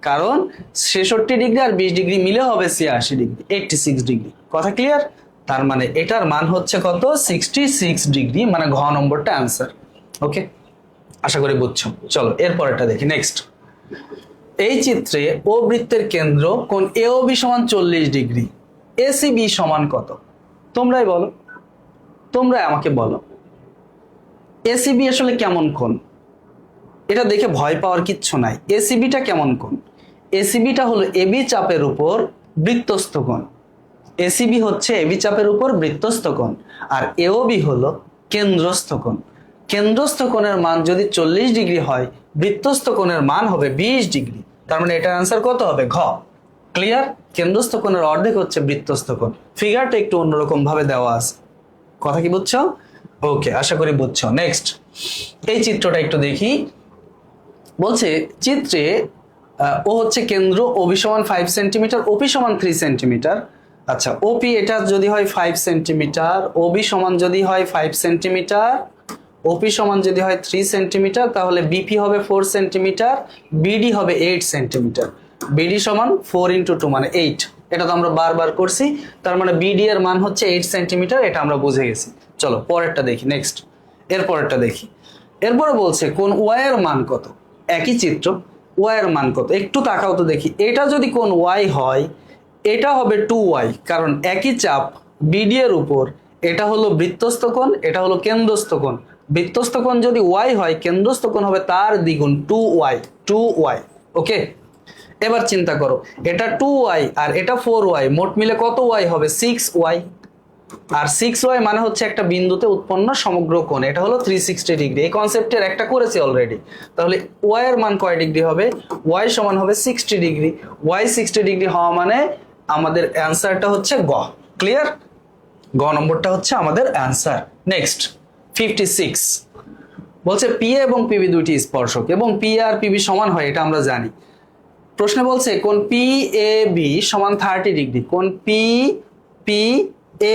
কারণ 66 ডিগ্রি আর 20 ডিগ্রি মিলে হবে 86 ডিগ্রি, 86 ডিগ্রি। কথা ক্লিয়ার? তার মানে এটার মান হচ্ছে কত? 66 ডিগ্রি, মানে ঘ নম্বরটা অ্যান্সার। ওকে, আশা করি বুঝছো। চলো এরপরটা দেখি, নেক্সট। এই চিত্রে ও বৃত্তের কেন্দ্র কোণ এওবি সমান 40 ডিগ্রি, এসিবি সমান কত? তোমরাই বলো, তোমরাই আমাকে বলো, এসিবি আসলে কেমন কোণ? এটা দেখে ভয় পাওয়ার কিচ্ছু নাই। এসিবিটা কেমন কোণ? এসিবিটা হলো এবি চাপের উপর বৃত্তস্থ কোণ। এসিবি হচ্ছে এবি চাপের উপর বৃত্তস্থ কোণ, আর এওবি হলো কেন্দ্রস্থ কোণ। কেন্দ্রস্থ কোণের মান যদি 40 ডিগ্রি হয়, বৃত্তস্থ কোণের মান হবে 20 ডিগ্রি। তার মানে এটার আনসার কত হবে? ঘ। ক্লিয়ার? কেন্দ্রস্থ কোণের অর্ধেক হচ্ছে বৃত্তস্থ কোণ। ফিগারটা একটু অন্যরকম ভাবে দেওয়া আছে, কথা কি বুঝছো? ওকে, আশা করি বুঝছো। নেক্সট, এই চিত্রটা একটু দেখি। বলছে চিত্রে ও হচ্ছে কেন্দ্র, ওবি সমান 5 সেন্টিমিটার, ওপি সমান 3 সেন্টিমিটার। আচ্ছা, ওপি এটা যদি হয় 5 সেন্টিমিটার, ওবি সমান যদি হয় 5 সেন্টিমিটার, ওপি সমান যদি হয় 3 সেন্টিমিটার, তাহলে বিপি হবে 4 সেন্টিমিটার, বিডি হবে 8 সেন্টিমিটার। বিডি সমান 4 ইন্টু 2 মানে 8। এটা তো আমরা বারবার করছি, তার মানে বিডি এর মান হচ্ছে 8 সেন্টিমিটার, এটা আমরা বুঝে গেছি। চলো পরেরটা দেখি, নেক্সট। এরপরেরটা দেখি। এরপরে বলছে কোন ওয়াই এর মান কত? একই চিত্র, ওয়াই এর মান কত? একটু তাকাও তো দেখি। এটা যদি কোন ওয়াই হয়, এটা হবে 2y, কারণ একই চাপ বিডি এর উপর। এটা হলো বৃত্তস্থ কোণ, এটা হলো কেন্দ্রস্থ কোণ। বৃত্তস্থ কোণ যদি y হয়, কেন্দ্রস্থ কোণ হবে তার দ্বিগুণ 2y। 2y, ওকে। এবার চিন্তা করো, এটা 2y আর এটা 4y, মোট মিলে কত y হবে? 6y। আর 6y মানে হচ্ছে একটা বিন্দুতে উৎপন্ন সমগ্র কোণ, এটা হলো 360 ডিগ্রি। এই কনসেপ্টের একটা করেছি অলরেডি। তাহলে y এর মান কয় ডিগ্রি হবে? y সমান হবে 60 ডিগ্রি। y 60 ডিগ্রি হওয়া মানে আমাদের অ্যান্সারটা হচ্ছে গ। ক্লিয়ার? গ নম্বরটা হচ্ছে আমাদের অ্যান্সার। নেক্সট, 56 বলছে পি এবং পিবি দুইটি স্পর্শক এবং পি আর পিবি সমান হয়, এটা আমরা জানি। প্রশ্নে বলছে কোন পি এ বি সমান 30 ডিগ্রি। কোন পি পি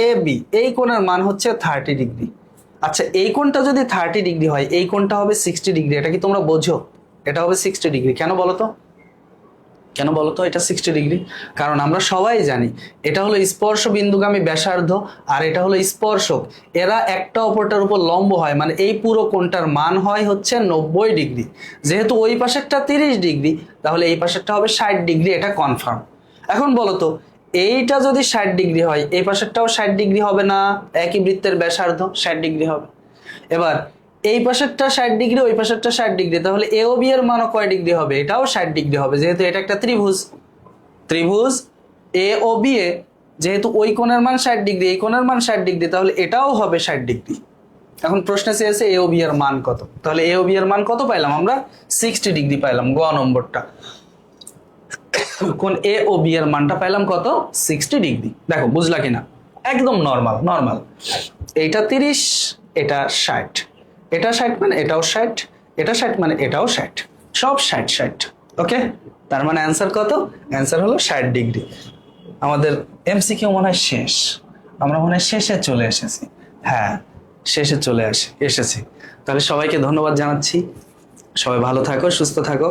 এ বি এই কোণের মান হচ্ছে 30 ডিগ্রি। আচ্ছা, এই কোণটা যদি 30 ডিগ্রি হয়, এই কোণটা হবে 60 ডিগ্রি। এটা কি তোমরা বোঝো? এটা হবে 60 ডিগ্রি। কেন বলো তো? কেন বলতো এটা 60 ডিগ্রি? কারণ আমরা সবাই জানি এটা হলো স্পর্শ বিন্দুগামী ব্যাসার্ধ আর এটা হলো স্পর্শক, এরা একটা অপরটার উপর লম্ব হয়, মানে এই পুরো কোণটার মান হয় হচ্ছে 90 ডিগ্রি। যেহেতু ওই পাশেরটা 30 ডিগ্রি, তাহলে এই পাশেরটা হবে 60 ডিগ্রি, এটা কনফার্ম। এখন বলো তো, এইটা যদি 60 ডিগ্রি হয়, এই পাশেরটাও 60 ডিগ্রি হবে না? একই বৃত্তের ব্যাসার্ধ, 60 ডিগ্রি হবে। এবার এই পাশেরটা 60 ডিগ্রি, ওই পাশেরটা 60 ডিগ্রি, তাহলে এ ও বি এর মানও কয় ডিগ্রি হবে? এটাও 60 ডিগ্রি হবে, যেহেতু এটা একটা ত্রিভুজ। ত্রিভুজ এ ও বি এ, যেহেতু ওই কোণের মান 60 ডিগ্রি, এই কোণের মান 60 ডিগ্রি, তাহলে এটাও হবে 60 ডিগ্রি। এখন প্রশ্নে চেয়েছে এ ও বি এর মান কত, তাহলে এ ও বি এর মান কত পাইলাম আমরা? 60 ডিগ্রি পাইলাম, গ নম্বরটা। কোন এ ও বি এর মানটা পাইলাম কত? 60 ডিগ্রি। দেখো বুঝলা কিনা? একদম নর্মাল নর্মাল। এইটা 30, এটা 60, এটা 60 মানে এটাও 60, এটা 60 মানে এটাও 60, সব 60 ওকে। তার মানে অ্যান্সার কত? অ্যান্সার হলো 60 ডিগ্রি। আমাদের এমসিকিউ মনে হয় শেষ, আমরা মনে হয় শেষে চলে এসেছি। হ্যাঁ, শেষে চলে এসেছি। তাহলে সবাইকে ধন্যবাদ জানাচ্ছি, সবাই ভালো থাকো, সুস্থ থাকো।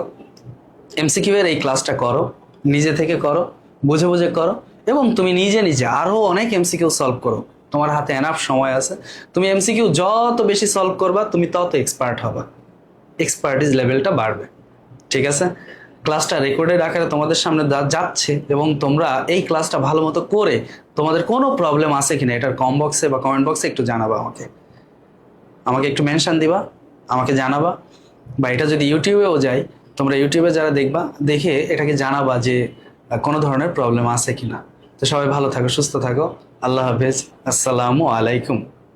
এমসিকিউ এর এই ক্লাসটা করো, নিজে থেকে করো, বুঝে বুঝে করো, এবং তুমি নিজে নিজে আরো অনেক এমসিকিউ সলভ করো। তোমার হাতে এনাফ সময় আছে, তুমি এমসিকিউ যত বেশি সলভ করবা তুমি তত এক্সপার্ট হবা, এক্সপার্টিস লেভেলটা বাড়বে। ঠিক আছে? ক্লাসটা রেকর্ডেড আকারে তোমাদের সামনে যাচ্ছে, এবং তোমরা এই ক্লাসটা ভালো মতো করে তোমাদের কোনো প্রবলেম আছে কিনা এটার কম বক্সে বা কমেন্ট বক্সে একটু জানাবা, আমাকে একটু মেনশন দিবা, আমাকে জানাবা। বা এটা যদি ইউটিউবেও যায়, তোমরা ইউটিউবে যারা দেখবা, দেখে এটাকে জানাবা যে কোনো ধরনের প্রবলেম আছে কিনা। তো সবাই ভালো থাকো, সুস্থ থাকো, আল্লাহ হাফেজ, আসসালামু আলাইকুম।